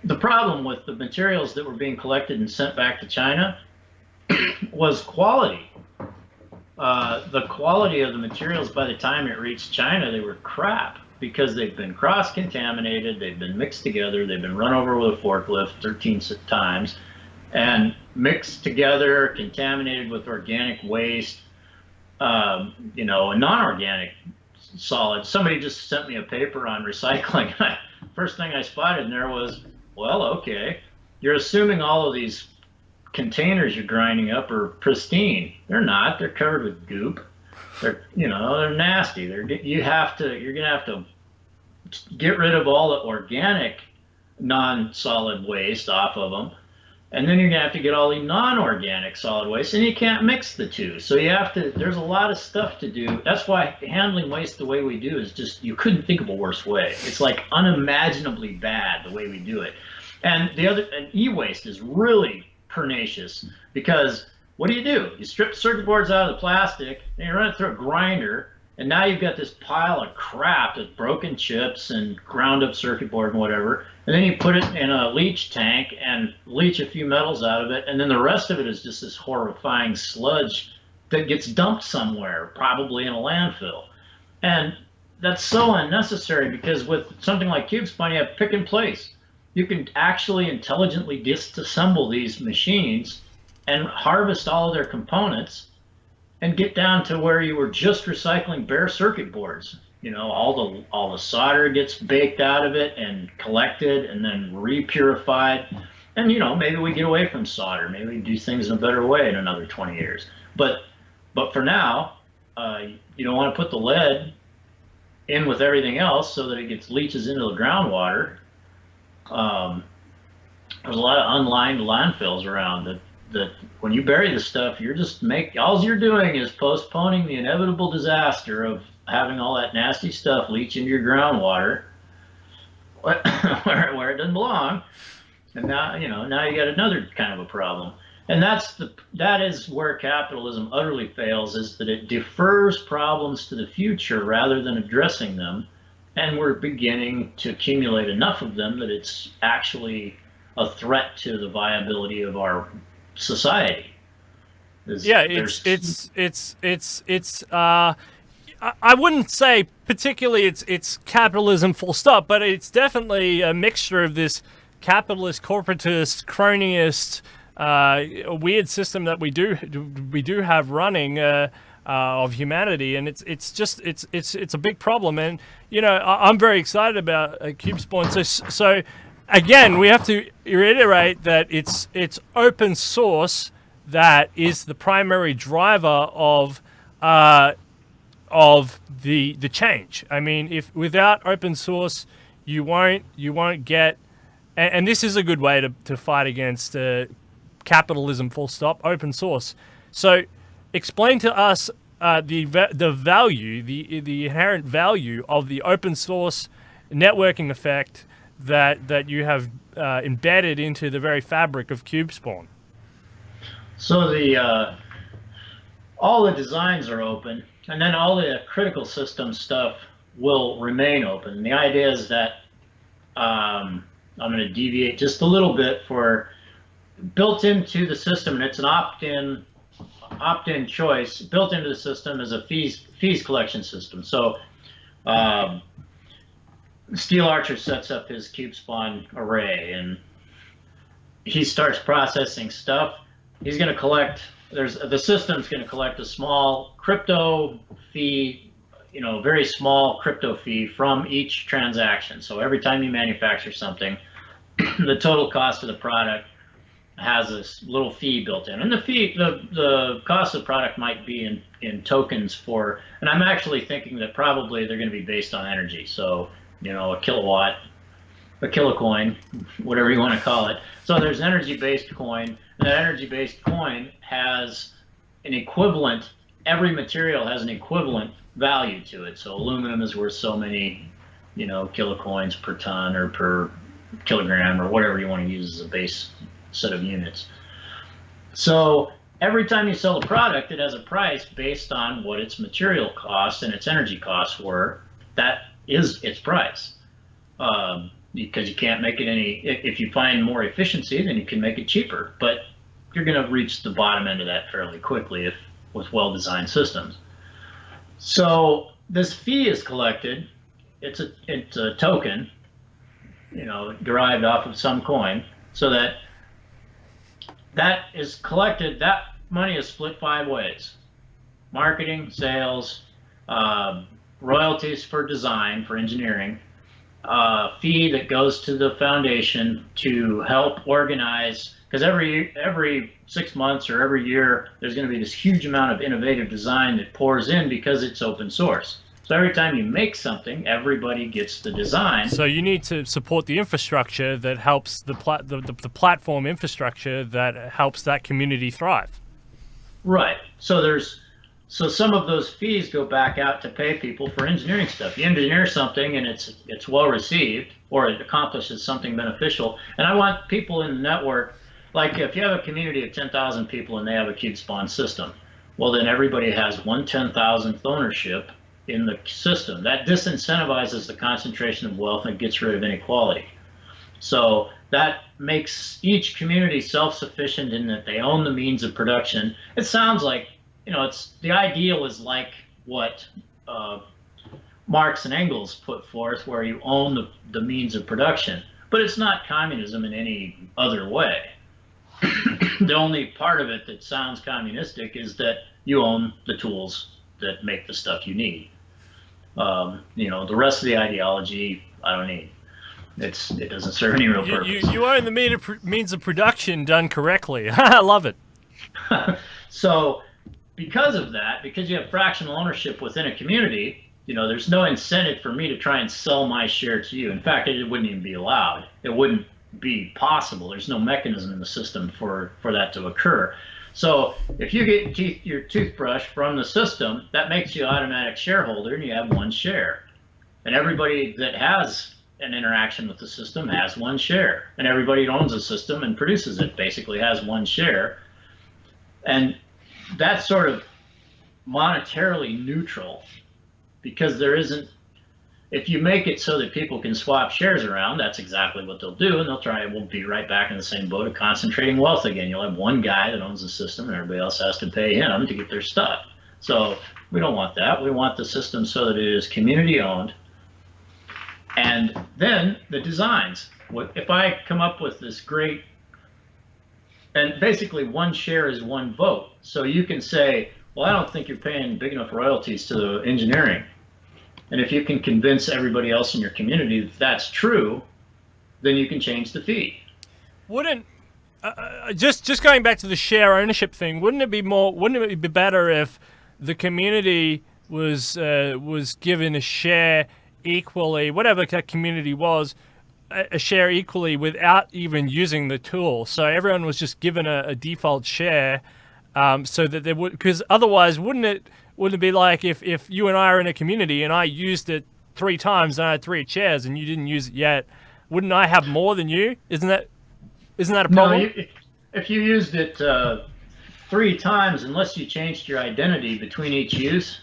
The problem with the materials that were being collected and sent back to China was quality. The quality of the materials, by the time it reached China, they were crap because they've been cross-contaminated, they've been mixed together, they've been run over with a forklift 13 times, and mixed together, contaminated with organic waste, and non-organic solids. Somebody just sent me a paper on recycling. First thing I spotted in there was, well, okay, you're assuming all of these containers you're grinding up are pristine. They're not. They're covered with goop. They're nasty. You're gonna have to get rid of all the organic non-solid waste off of them. And then you're gonna have to get all the non-organic solid waste, and you can't mix the two. So there's a lot of stuff to do. That's why handling waste the way we do is just, you couldn't think of a worse way. It's like unimaginably bad the way we do it. And e-waste is really pernicious, because what do? You strip circuit boards out of the plastic, and you run it through a grinder, and now you've got this pile of crap with broken chips and ground up circuit board and whatever. And then you put it in a leach tank and leach a few metals out of it, and then the rest of it is just this horrifying sludge that gets dumped somewhere, probably in a landfill. And that's so unnecessary, because with something like CubeSpawn, you have pick and place. You can actually intelligently disassemble these machines and harvest all of their components and get down to where you were just recycling bare circuit boards. All the solder gets baked out of it and collected and then repurified. And maybe we get away from solder. Maybe we do things in a better way in another 20 years. But for now, you don't want to put the lead in with everything else so that it gets leaches into the groundwater. There's a lot of unlined landfills around that when you bury this stuff, all you're doing is postponing the inevitable disaster of having all that nasty stuff leach into your groundwater where it doesn't belong. And now you got another kind of a problem. And that is where capitalism utterly fails, is that it defers problems to the future rather than addressing them. And we're beginning to accumulate enough of them that it's actually a threat to the viability of our society.
I wouldn't say particularly it's capitalism full stop, but it's definitely a mixture of this capitalist, corporatist, cronyist, weird system that we do have running of humanity, and it's a big problem. And I'm very excited about CubeSpawn. So again, we have to reiterate that it's open source that is the primary driver of the change. I mean, if without open source, you won't get, and this is a good way to fight against capitalism. Full stop. Open source. So, explain to us the value, the inherent value of the open source networking effect that you have embedded into the very fabric of CubeSpawn.
So all the designs are open, and then all the critical system stuff will remain open. And the idea is that I'm going to deviate just a little bit for built into the system, and it's an opt-in choice. Built into the system is a fees collection system. So Steel Archer sets up his CubeSpawn array, and he starts processing stuff. He's going to collect. The system's going to collect a small crypto fee, very small crypto fee from each transaction. So every time you manufacture something, the total cost of the product has this little fee built in, and the cost of the product might be in tokens for. And I'm actually thinking that probably they're going to be based on energy. So a kilowatt, a kilocoin, whatever you want to call it. So there's energy-based coin, and that energy-based coin has an equivalent. Every material has an equivalent value to it. So aluminum is worth so many, kilocoins per ton or per kilogram or whatever you want to use as a base set of units. So every time you sell a product, it has a price based on what its material costs and its energy costs were. That is its price. Because you can't make it if you find more efficiency, then you can make it cheaper. But you're going to reach the bottom end of that fairly quickly with well-designed systems. So this fee is collected. It's a token, derived off of some coin, so that is collected. That money is split 5 ways: marketing, sales, royalties for design, for engineering, fee that goes to the foundation to help organize, because every 6 months or every year there's going to be this huge amount of innovative design that pours in because it's open source. So every time you make something, everybody gets the design.
So you need to support the infrastructure that helps the platform infrastructure that helps that community thrive.
Right. So some of those fees go back out to pay people for engineering stuff. You engineer something and it's well received, or it accomplishes something beneficial. And I want people in the network, like if you have a community of 10,000 people and they have a CubeSpawn system, well then everybody has 1/10,000th ownership in the system. That disincentivizes the concentration of wealth and gets rid of inequality. So that makes each community self-sufficient in that they own the means of production. It sounds like, it's the ideal is like what Marx and Engels put forth, where you own the means of production, but it's not communism in any other way. The only part of it that sounds communistic is that you own the tools that make the stuff you need. The rest of the ideology, I don't need. It doesn't serve any real purpose.
You own the means of production done correctly. I love it.
So, because of that, because you have fractional ownership within a community, there's no incentive for me to try and sell my share to you. In fact, it wouldn't even be allowed. It wouldn't be possible. There's no mechanism in the system for that to occur. So if you get your toothbrush from the system, that makes you an automatic shareholder, and you have one share. And everybody that has an interaction with the system has one share. And everybody who owns the system and produces it basically has one share. And that's sort of monetarily neutral, because there isn't, if you make it so that people can swap shares around, that's exactly what they'll do, and we'll be right back in the same boat of concentrating wealth again. You'll have one guy that owns the system, and everybody else has to pay him to get their stuff. So we don't want that. We want the system so that it is community owned. And then the designs. If I come up with this great, and basically one share is one vote. So you can say, well, I don't think you're paying big enough royalties to the engineering. And if you can convince everybody else in your community that that's true, then you can change the fee.
Wouldn't just going back to the share ownership thing? Wouldn't it be better if the community was given a share equally, whatever that community was, a share equally without even using the tool? So everyone was just given a default share, so that they would, because otherwise wouldn't it be like if you and I are in a community and I used it 3 times and I had 3 shares and you didn't use it yet, wouldn't I have more than you? Isn't that a problem?
No, if you used it 3 times, unless you changed your identity between each use,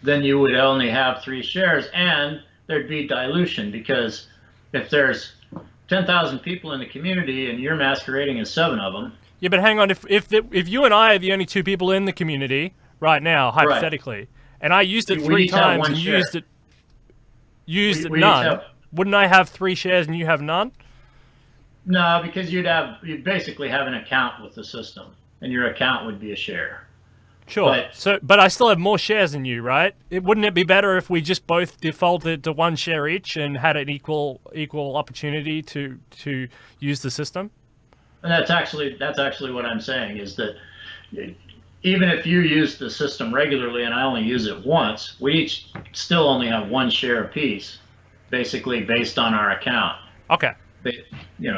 then you would only have 3 shares, and there'd be dilution, because if there's 10,000 people in the community and you're masquerading as 7 of them.
Yeah, but hang on. If you and I are the only 2 people in the community right now, hypothetically, right, and I used it 3 times and used it none, wouldn't I have 3 shares and you have none?
No, because you'd basically have an account with the system, and your account would be a share.
Sure. But I still have more shares than you, right? Wouldn't it be better if we just both defaulted to 1 share each and had an equal opportunity to use the system?
And that's actually what I'm saying, is that even if you use the system regularly and I only use it once, we each still only have 1 share apiece, basically based on our account.
Okay.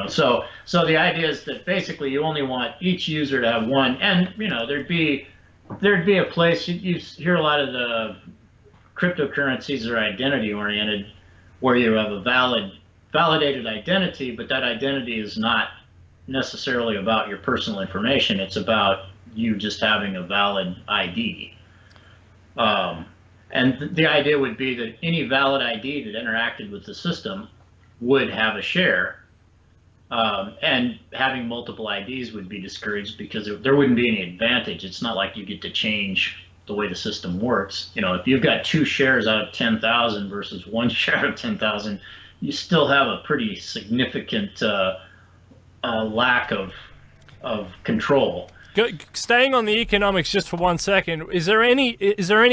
So the idea is that basically you only want each user to have 1, and there'd be a place, you hear a lot of the cryptocurrencies are identity oriented, where you have a validated identity, but that identity is not necessarily about your personal information. It's about you just having a valid ID. And the idea would be that any valid ID that interacted with the system would have a share. And having multiple IDs would be discouraged, because there wouldn't be any advantage. It's not like you get to change the way the system works. If you've got 2 shares out of 10,000 versus 1 share out of 10,000, you still have a pretty significant lack of control.
Staying on the economics just for 1 second, is there any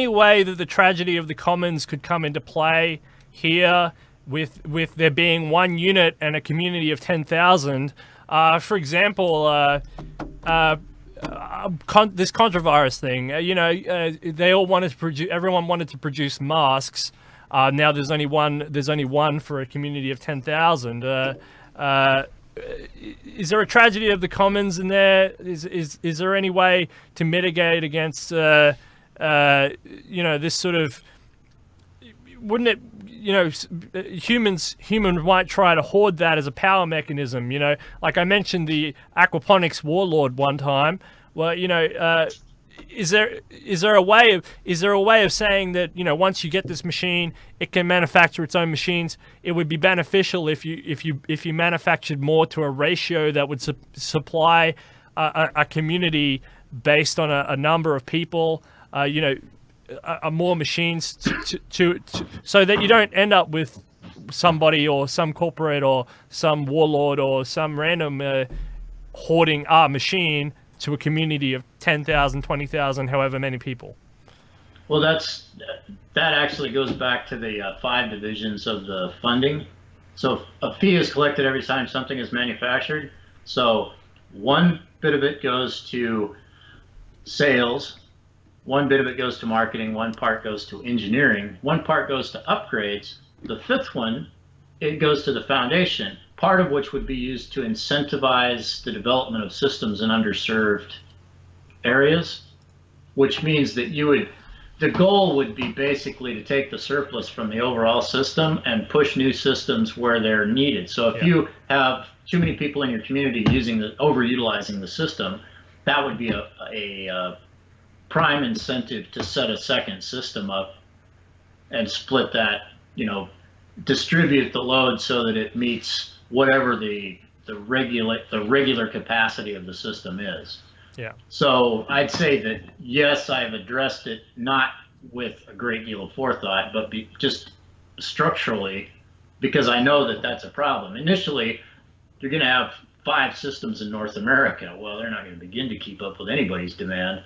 way that the tragedy of the commons could come into play here, with there being 1 unit and a community of 10,000? For example, this contravirus thing. They all wanted to produce. Everyone wanted to produce masks. Now there's only one for a community of 10,000. Is there a tragedy of the commons in there? Is there any way to mitigate against this sort of? Wouldn't it? Humans might try to hoard that as a power mechanism. Like I mentioned the aquaponics warlord one time. Well, is there a way of saying that once you get this machine, it can manufacture its own machines? It would be beneficial if you manufactured more to a ratio that would supply a community based on a number of people. More machines to so that you don't end up with somebody or some corporate or some warlord or some random hoarding a machine to a community of 10,000, 20,000, however many people.
Well, that actually goes back to the 5 divisions of the funding. So a fee is collected every time something is manufactured. So one bit of it goes to sales, one bit of it goes to marketing, one part goes to engineering, one part goes to upgrades. The 5th one, it goes to the foundation, part of which would be used to incentivize the development of systems in underserved areas, which means that the goal would be basically to take the surplus from the overall system and push new systems where they're needed. So if you have too many people in your community overutilizing the system, that would be a prime incentive to set a second system up and split that, distribute the load so that it meets whatever the regular capacity of the system is.
Yeah.
So I'd say that, yes, I've addressed it not with a great deal of forethought, but just structurally, because I know that that's a problem. Initially, you're going to have 5 systems in North America. Well, they're not going to begin to keep up with anybody's demand.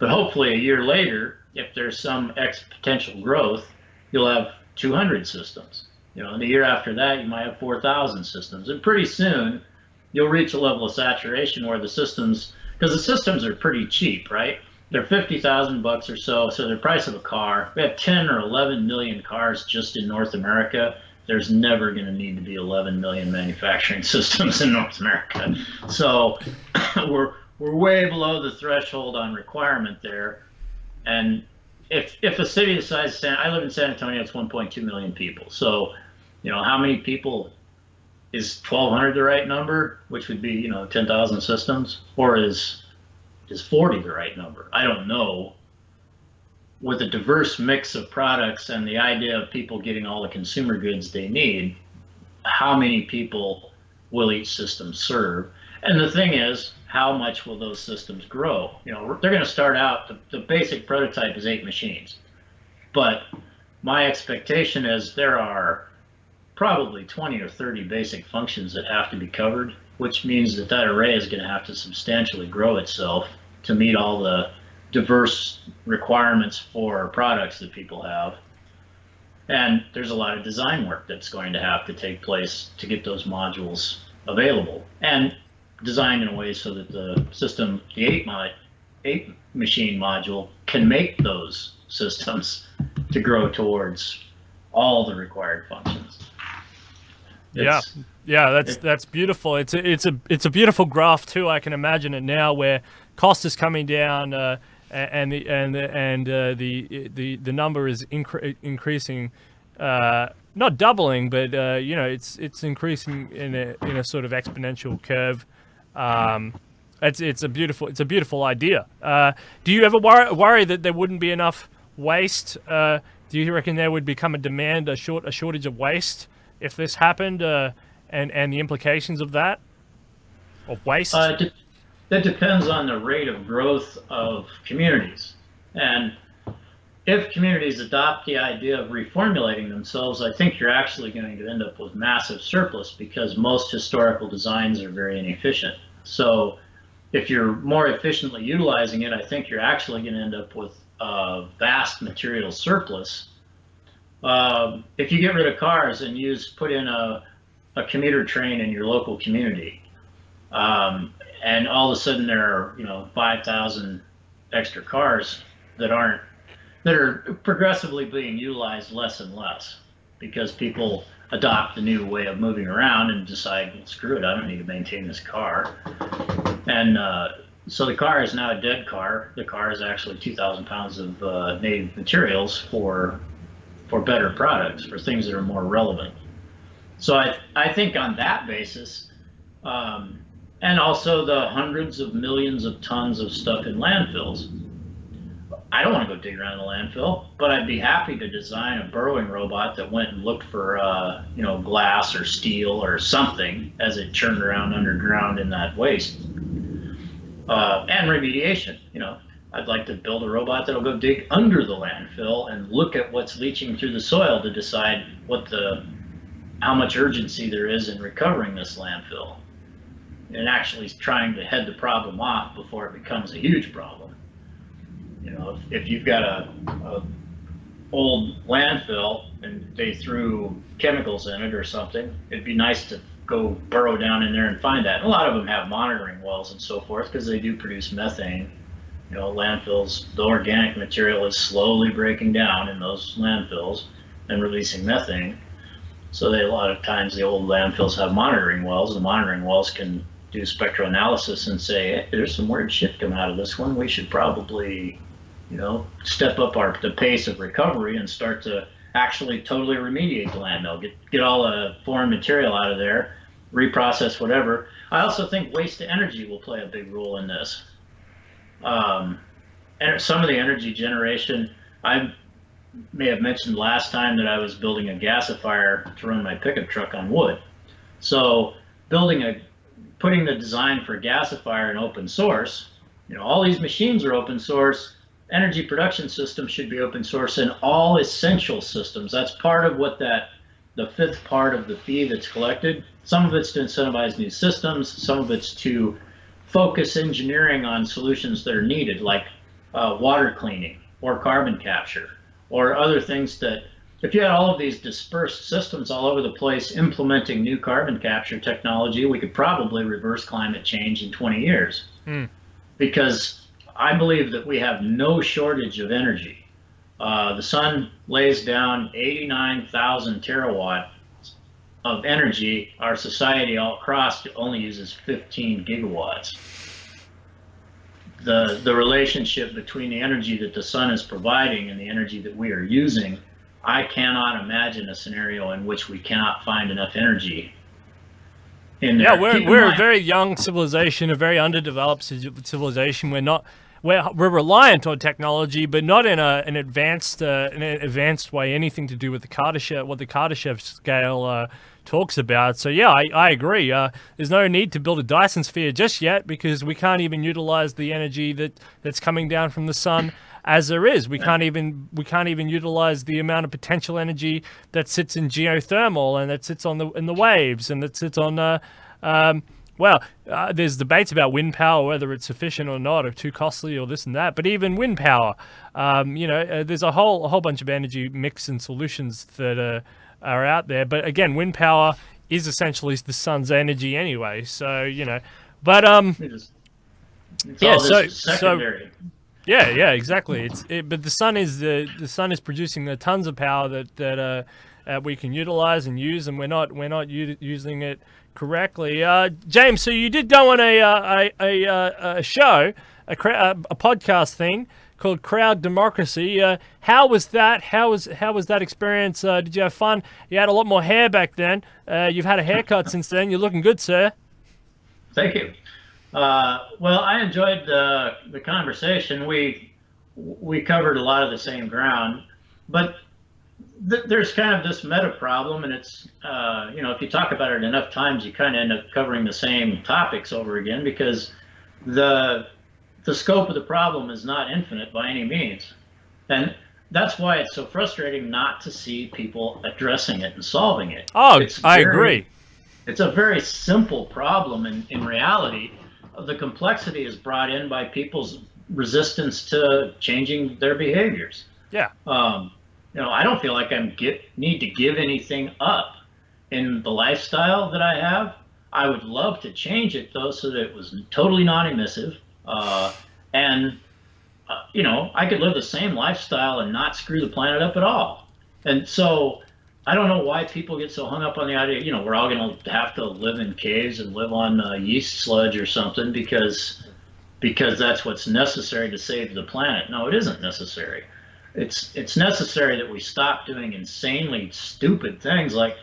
But hopefully a year later, if there's some exponential growth, you'll have 200 systems. And the year after that, you might have 4,000 systems. And pretty soon, you'll reach a level of saturation where the systems, because the systems are pretty cheap, right? They're $50,000 or so the price of a car. We have 10 or 11 million cars just in North America. There's never going to need to be 11 million manufacturing systems in North America. So we're way below the threshold on requirement there. And if a city the size of I live in San Antonio, it's 1.2 million people. So, how many people is 1,200 the right number, which would be, 10,000 systems, or is 40 the right number? I don't know. With a diverse mix of products and the idea of people getting all the consumer goods they need, how many people will each system serve? And the thing is, how much will those systems grow? They're going to start out, the basic prototype is 8 machines. But my expectation is there are probably 20 or 30 basic functions that have to be covered, which means that array is going to have to substantially grow itself to meet all the diverse requirements for products that people have. And there's a lot of design work that's going to have to take place to get those modules available and designed in a way so that the system, the 8 machine module, can make those systems to grow towards all the required functions.
That's beautiful. It's a beautiful graph too. I can imagine it now, where cost is coming down, and the number is increasing, not doubling, but it's increasing in a sort of exponential curve. It's a beautiful idea. Do you ever worry that there wouldn't be enough waste? Do you reckon there would become a shortage of waste if this happened, and the implications of that, of waste?
That depends on the rate of growth of communities. And if communities adopt the idea of reformulating themselves, I think you're actually going to end up with massive surplus, because most historical designs are very inefficient. So if you're more efficiently utilizing it, I think you're actually going to end up with a vast material surplus. If you get rid of cars and put in a commuter train in your local community, and all of a sudden there are 5,000 extra cars that are progressively being utilized less and less, because people adopt the new way of moving around and decide, well, screw it, I don't need to maintain this car. And so the car is now a dead car. The car is actually 2,000 pounds of native materials for better products, for things that are more relevant. So I think on that basis, and also the hundreds of millions of tons of stuff in landfills, I don't want to go dig around the landfill, but I'd be happy to design a burrowing robot that went and looked for glass or steel or something as it churned around underground in that waste. And remediation. I'd like to build a robot that'll go dig under the landfill and look at what's leaching through the soil to decide how much urgency there is in recovering this landfill. and actually trying to head the problem off before it becomes a huge problem. If you've got a old landfill and they threw chemicals in it or something, it'd be nice to go burrow down in there and find that. And a lot of them have monitoring wells and so forth because they do produce methane. Landfills, the organic material is slowly breaking down in those landfills and releasing methane. So a lot of times the old landfills have monitoring wells. The monitoring wells can do spectral analysis and say, hey, there's some weird shit coming out of this one. We should probably, step up the pace of recovery and start to actually totally remediate the landfill, get all the foreign material out of there, reprocess whatever. I also think waste to energy will play a big role in this. And some of the energy generation, I may have mentioned last time that I was building a gasifier to run my pickup truck on wood. So putting the design for a gasifier in open source, all these machines are open source, energy production systems should be open source, and all essential systems. That's part of what the fifth part of the fee that's collected. Some of it's to incentivize new systems, some of it's to focus engineering on solutions that are needed, like water cleaning or carbon capture or other things that, if you had all of these dispersed systems all over the place implementing new carbon capture technology, we could probably reverse climate change in 20 years. Because I believe that we have no shortage of energy. The sun lays down 89,000 terawatts of energy. Our society all across only uses 15 gigawatts. The relationship between the energy that the sun is providing and the energy that we are using, I cannot imagine a scenario in which we cannot find enough energy in there.
Yeah, we're a very young civilization, a very underdeveloped civilization. We're reliant on technology, but not in an advanced way. Anything to do with what the Kardashev scale talks about. So yeah, I agree. There's no need to build a Dyson sphere just yet because we can't even utilize the energy that's coming down from the sun as there is. We can't even utilize the amount of potential energy that sits in geothermal and that sits in the waves and that sits on there's debates about wind power, whether it's sufficient or not, or too costly, or this and that. But even wind power, there's a whole bunch of energy mix and solutions that are out there. But again, wind power is essentially the sun's energy anyway. So but
secondary.
Yeah, exactly. But the sun is producing the tons of power that we can utilize and use, and we're not using it correctly. James, so you did go on a show, a podcast thing called Crowd Democracy. How was that? How was that experience? Did you have fun? You had a lot more hair back then. You've had a haircut since then. You're looking good, sir.
Thank you. Well, I enjoyed the conversation. We covered a lot of the same ground, but there's kind of this meta problem, and it's if you talk about it enough times, you kind of end up covering the same topics over again because the scope of the problem is not infinite by any means, and that's why it's so frustrating not to see people addressing it and solving it.
I agree.
It's a very simple problem, and in reality, the complexity is brought in by people's resistance to changing their behaviors.
Yeah.
I don't feel like I need to give anything up in the lifestyle that I have. I would love to change it though, so that it was totally non-emissive, and I could live the same lifestyle and not screw the planet up at all. And so I don't know why people get so hung up on the idea, we're all going to have to live in caves and live on yeast sludge or something because that's what's necessary to save the planet. No, it isn't necessary. It's necessary that we stop doing insanely stupid things like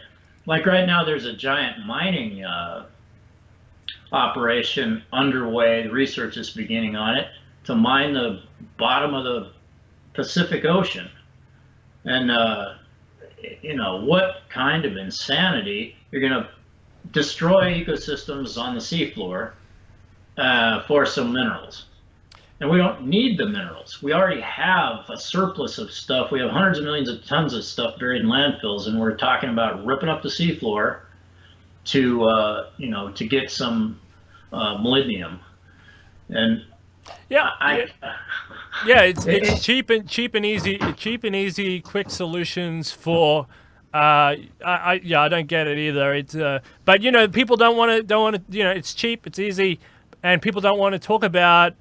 right now there's a giant mining operation underway. The research is beginning on it to mine the bottom of the Pacific Ocean. And what kind of insanity? You're going to destroy ecosystems on the seafloor for some minerals. And we don't need the minerals. We already have a surplus of stuff. We have hundreds of millions of tons of stuff buried in landfills, and we're talking about ripping up the seafloor to get some millennium. And
Yeah,
I,
yeah. It's
it,
cheap and easy, quick solutions for. I don't get it either. It's but people don't want to. It's cheap, it's easy, and people don't want to talk about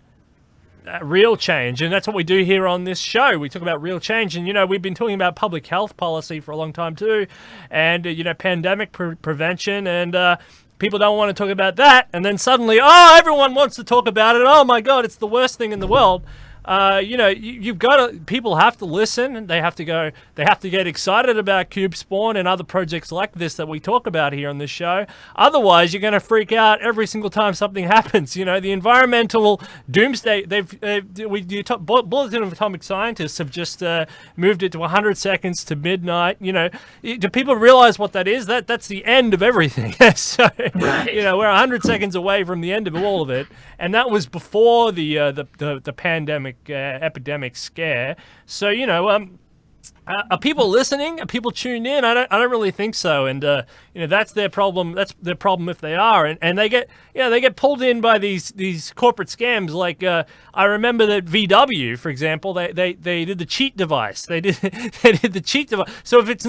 real change, and that's what we do here on this show. We talk about real change, and we've been talking about public health policy for a long time too, and pandemic prevention, and people don't want to talk about that, and then suddenly, oh, everyone wants to talk about it. Oh my God, it's the worst thing in the world. You've got to. People have to listen, and they have to go. They have to get excited about CubeSpawn and other projects like this that we talk about here on this show. Otherwise, you're going to freak out every single time something happens. The environmental doomsday. Bulletin of Atomic Scientists have just moved it to 100 seconds to midnight. Do people realize what that is? That's the end of everything. So,
right.
we're 100 seconds away from the end of all of it, and that was before the pandemic. Epidemic scare. So are people listening? Are people tuned in? I don't really think so. And that's their problem. That's their problem if they are. And they get pulled in by these corporate scams. Like I remember that VW, for example, they did the cheat device. They did the cheat device. So if it's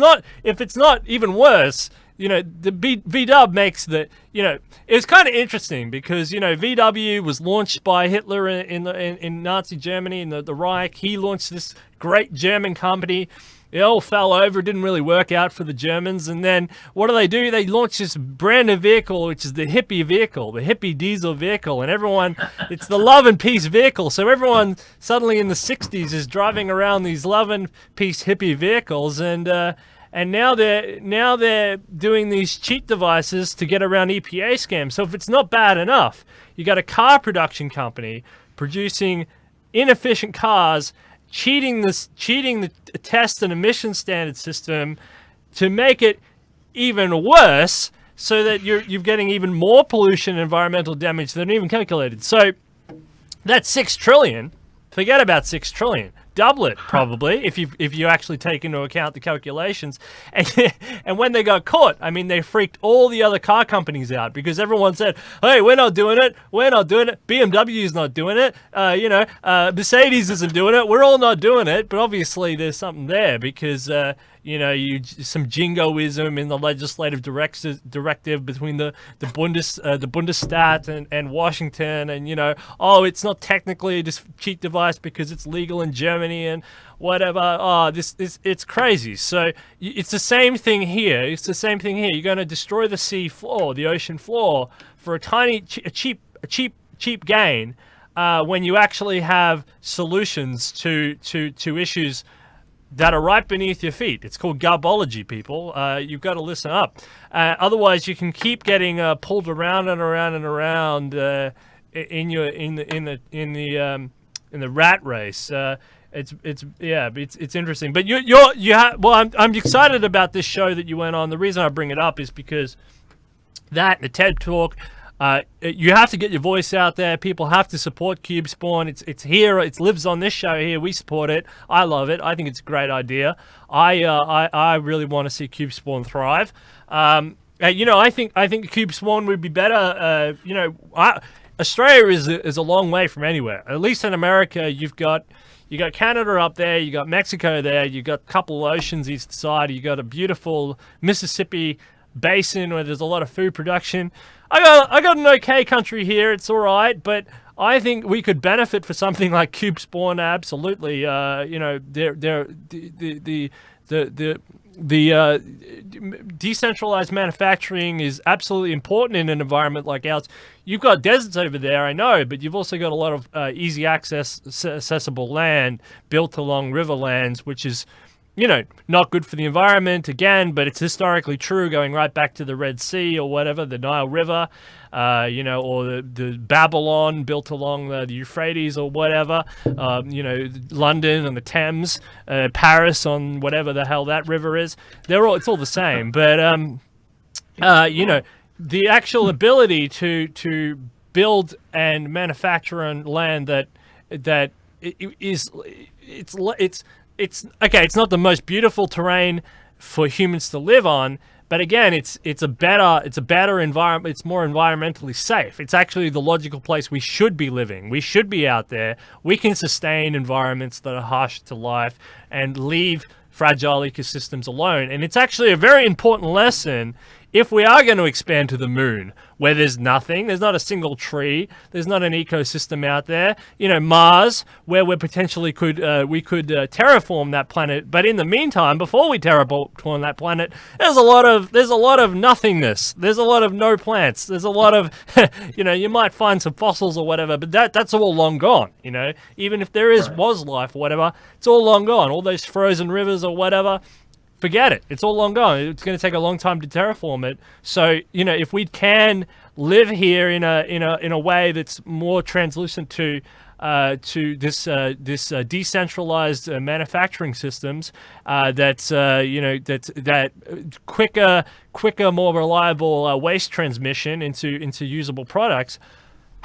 not even worse. The VW makes it's kind of interesting because, VW was launched by Hitler in Nazi Germany, in the Reich. He launched this great German company. It all fell over, didn't really work out for the Germans. And then what do? They launch this brand new vehicle, which is the hippie vehicle, the hippie diesel vehicle. And everyone, it's the love and peace vehicle. So everyone suddenly in the 60s is driving around these love and peace hippie vehicles. And now they're doing these cheat devices to get around EPA scams. So if it's not bad enough, you got a car production company producing inefficient cars, cheating the test and emission standard system to make it even worse, so that you're getting even more pollution and environmental damage than even calculated. So that's $6 trillion. Forget about $6 trillion. Double it probably if you actually take into account the calculations. And when they got caught, I mean, they freaked all the other car companies out because everyone said, "Hey, we're not doing it. We're not doing it. BMW's not doing it. Mercedes isn't doing it. We're all not doing it." But obviously, there's something there because some jingoism in the legislative directive between the Bundesstaat and Washington, and it's not technically a cheat device because it's legal in Germany and whatever. Oh, it's crazy. So it's the same thing here. You're going to destroy the sea floor, the ocean floor, for a cheap gain, when you actually have solutions to issues that are right beneath your feet. It's called garbology, people. You've got to listen up. Otherwise, you can keep getting pulled around and around and around in the rat race. It's interesting. But I'm excited about this show that you went on. The reason I bring it up is because the TED Talk. You have to get your voice out there. People have to support CubeSpawn. It's here. It lives on this show here. We support it. I love it. I think it's a great idea. I really want to see CubeSpawn thrive. I think CubeSpawn would be better. Australia is a long way from anywhere. At least in America, you got Canada up there. You got Mexico there. You got a couple of oceans east side. You got a beautiful Mississippi basin where there's a lot of food production. I got an okay country here. It's all right, but I think we could benefit for something like CubeSpawn. Absolutely. The decentralized manufacturing is absolutely important in an environment like ours. You've got deserts over there, I know, but you've also got a lot of easy accessible land built along riverlands, which is not good for the environment again, but it's historically true, going right back to the Red Sea or whatever, the Nile River, or the Babylon built along the Euphrates or whatever, London and the Thames, Paris on whatever the hell that river is. It's all the same, but the actual ability to build and manufacture on land that is it's okay. It's not the most beautiful terrain for humans to live on, But again, it's a better environment. It's more environmentally safe. It's actually the logical place we should be living. We should be out there. We can sustain environments that are harsh to life and leave fragile ecosystems alone. And it's actually a very important lesson if we are going to expand to the moon, where there's nothing, there's not a single tree, there's not an ecosystem out there. Mars, where we potentially could terraform that planet. But in the meantime, before we terraform that planet, there's a lot of nothingness. There's a lot of no plants. There's a lot of you might find some fossils or whatever, but that's all long gone. Even if there was life or whatever, it's all long gone. All those frozen rivers or whatever. Forget it. It's all long gone. It's going to take a long time to terraform it. So, if we can live here in a way that's more translucent to this decentralized manufacturing systems, that's quicker, more reliable waste transmission into usable products.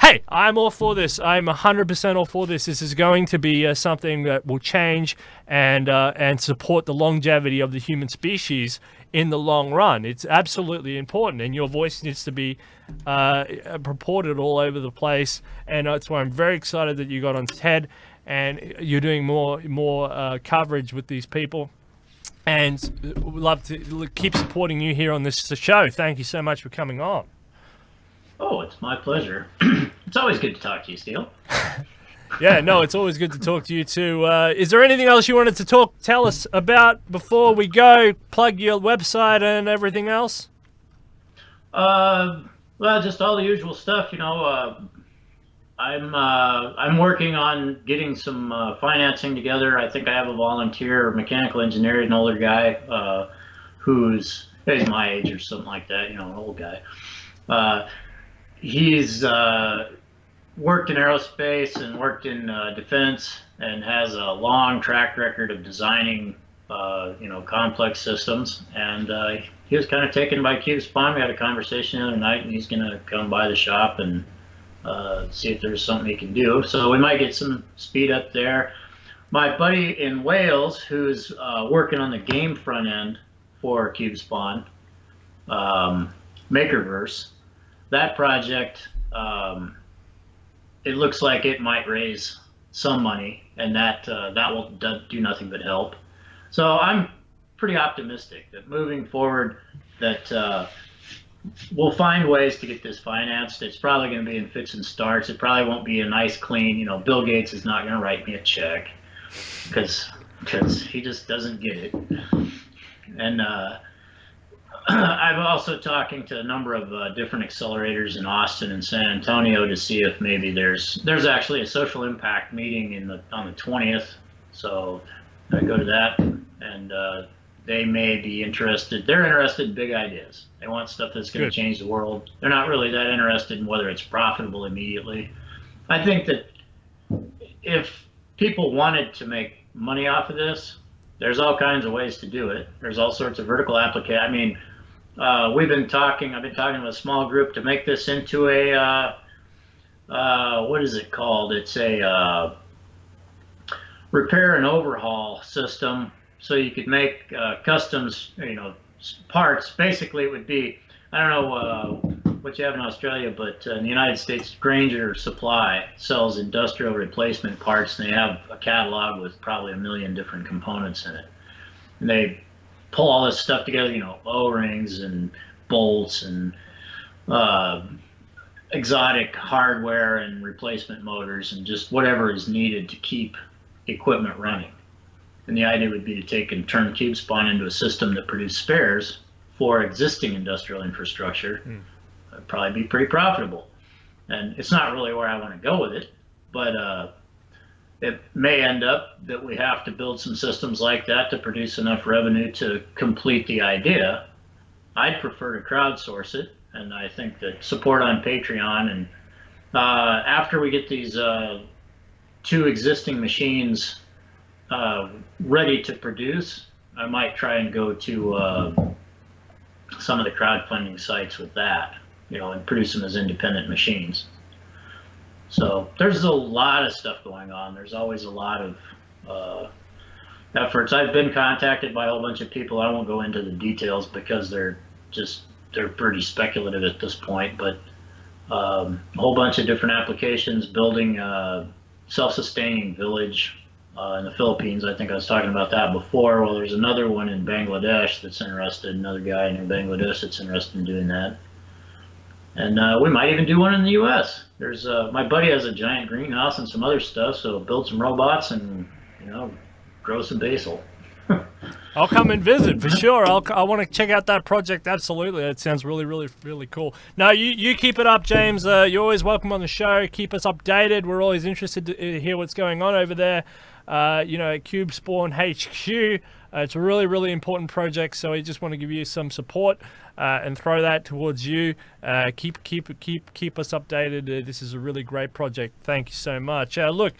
Hey, I'm all for this. I'm 100% all for this. This is going to be something that will change and support the longevity of the human species in the long run. It's absolutely important, and your voice needs to be purported all over the place. And that's why I'm very excited that you got on TED and you're doing more coverage with these people. And we'd love to keep supporting you here on this show. Thank you so much for coming on.
Oh, it's my pleasure. It's always good to talk to you, Steele.
Yeah, no, it's always good to talk to you too. Is there anything else you wanted to tell us about before we go? Plug your website and everything else?
Well, just all the usual stuff. I'm working on getting some financing together. I think I have a volunteer mechanical engineer, an older guy he's my age or something like that. An old guy. He's worked in aerospace and worked in defense and has a long track record of designing, complex systems. And he was kind of taken by CubeSpawn. We had a conversation the other night, and he's going to come by the shop and see if there's something he can do. So we might get some speed up there. My buddy in Wales, who's working on the game front end for CubeSpawn, Makerverse, that project, it looks like it might raise some money, and that will do nothing but help. So I'm pretty optimistic that moving forward, that we'll find ways to get this financed. It's probably going to be in fits and starts. It probably won't be a nice, clean. Bill Gates is not going to write me a check because he just doesn't get it. And I'm also talking to a number of different accelerators in Austin and San Antonio to see if maybe there's actually a social impact meeting on the 20th. So I go to that, and they may be interested. They're interested in big ideas. They want stuff that's going to change the world. They're not really that interested in whether it's profitable immediately. I think that if people wanted to make money off of this, there's all kinds of ways to do it. There's all sorts of vertical applications. I mean, I've been talking with a small group to make this into a, what is it called? It's a repair and overhaul system. So you could make customs, parts. Basically, it would be, I don't know what you have in Australia, but in the United States, Grainger Supply sells industrial replacement parts, and they have a catalog with probably 1 million different components in it. And they pull all this stuff together, O-rings and bolts and exotic hardware and replacement motors and just whatever is needed to keep equipment running. And the idea would be to take and turn CubeSpawn into a system that produced spares for existing industrial infrastructure. It'd probably be pretty profitable. And it's not really where I want to go with it, but it may end up that we have to build some systems like that to produce enough revenue to complete the idea. I'd prefer to crowdsource it, and I think that support on Patreon, and after we get these 2 existing machines ready to produce, I might try and go to some of the crowdfunding sites with that, and produce them as independent machines. So there's a lot of stuff going on. There's always a lot of efforts. I've been contacted by a whole bunch of people. I won't go into the details because they're just they're pretty speculative at this point. But a whole bunch of different applications, building a self-sustaining village in the Philippines. I think I was talking about that before. Well, there's another one in Bangladesh that's interested, another guy in Bangladesh that's interested in doing that. And we might even do one in the U.S. There's my buddy has a giant greenhouse and some other stuff, so build some robots and grow some basil.
I'll come and visit for sure. I want to check out that project. Absolutely, that sounds really, really, really cool. No, you keep it up, James. You're always welcome on the show. Keep us updated. We're always interested to hear what's going on over there. At CubeSpawn HQ. It's a really, really important project. So I just want to give you some support and throw that towards you. Keep us updated. This is a really great project. Thank you so much. Look.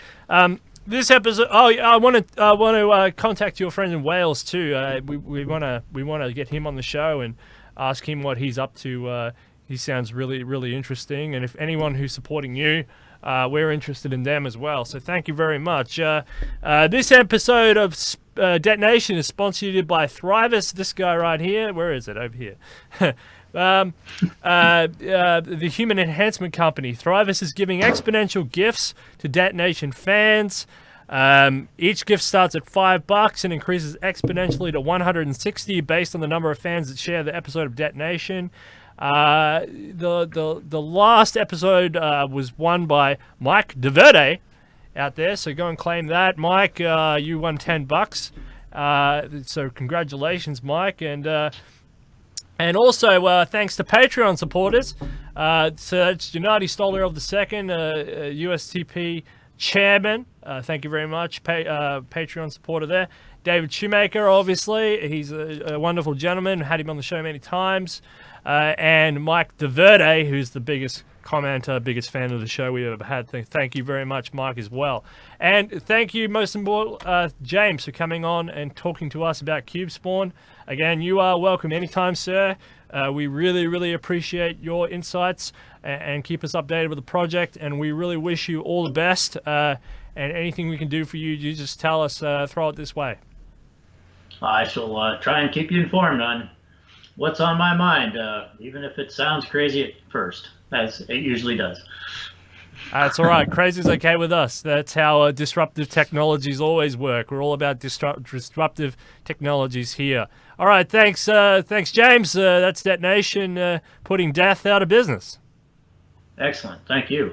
This episode. Oh, I want to contact your friend in Wales too. We want to get him on the show and ask him what he's up to. He sounds really, really interesting. And if anyone who's supporting you, we're interested in them as well. So thank you very much. This episode of Detonation is sponsored by Thrivous. This guy right here. Where is it? Over here. The Human Enhancement Company. Thrivous is giving exponential gifts to Detonation fans. Each gift starts at $5 and increases exponentially to 160 based on the number of fans that share the episode of Detonation. The last episode was won by Mike DeVerde out there, so go and claim that. Mike, you won $10. So congratulations, Mike, and also, thanks to Patreon supporters. So it's Gennady Stoller of the Second, USTP chairman. Thank you very much, Patreon supporter there. David Shoemaker, obviously. He's a wonderful gentleman. Had him on the show many times. And Mike DeVerde, who's the biggest commenter, biggest fan of the show we've ever had. Thank you very much, Mike, as well. And thank you, most important, James, for coming on and talking to us about CubeSpawn. Again, you are welcome anytime, sir. We really, really appreciate your insights and keep us updated with the project. And we really wish you all the best. And anything we can do for you, you just tell us, throw it this way.
I shall try and keep you informed on what's on my mind, even if it sounds crazy at first, as it usually does.
That's all right. Crazy's okay with us. That's how disruptive technologies always work. We're all about disruptive technologies here. All right, thanks, James. That's Detonation, putting death out of business.
Excellent. Thank you.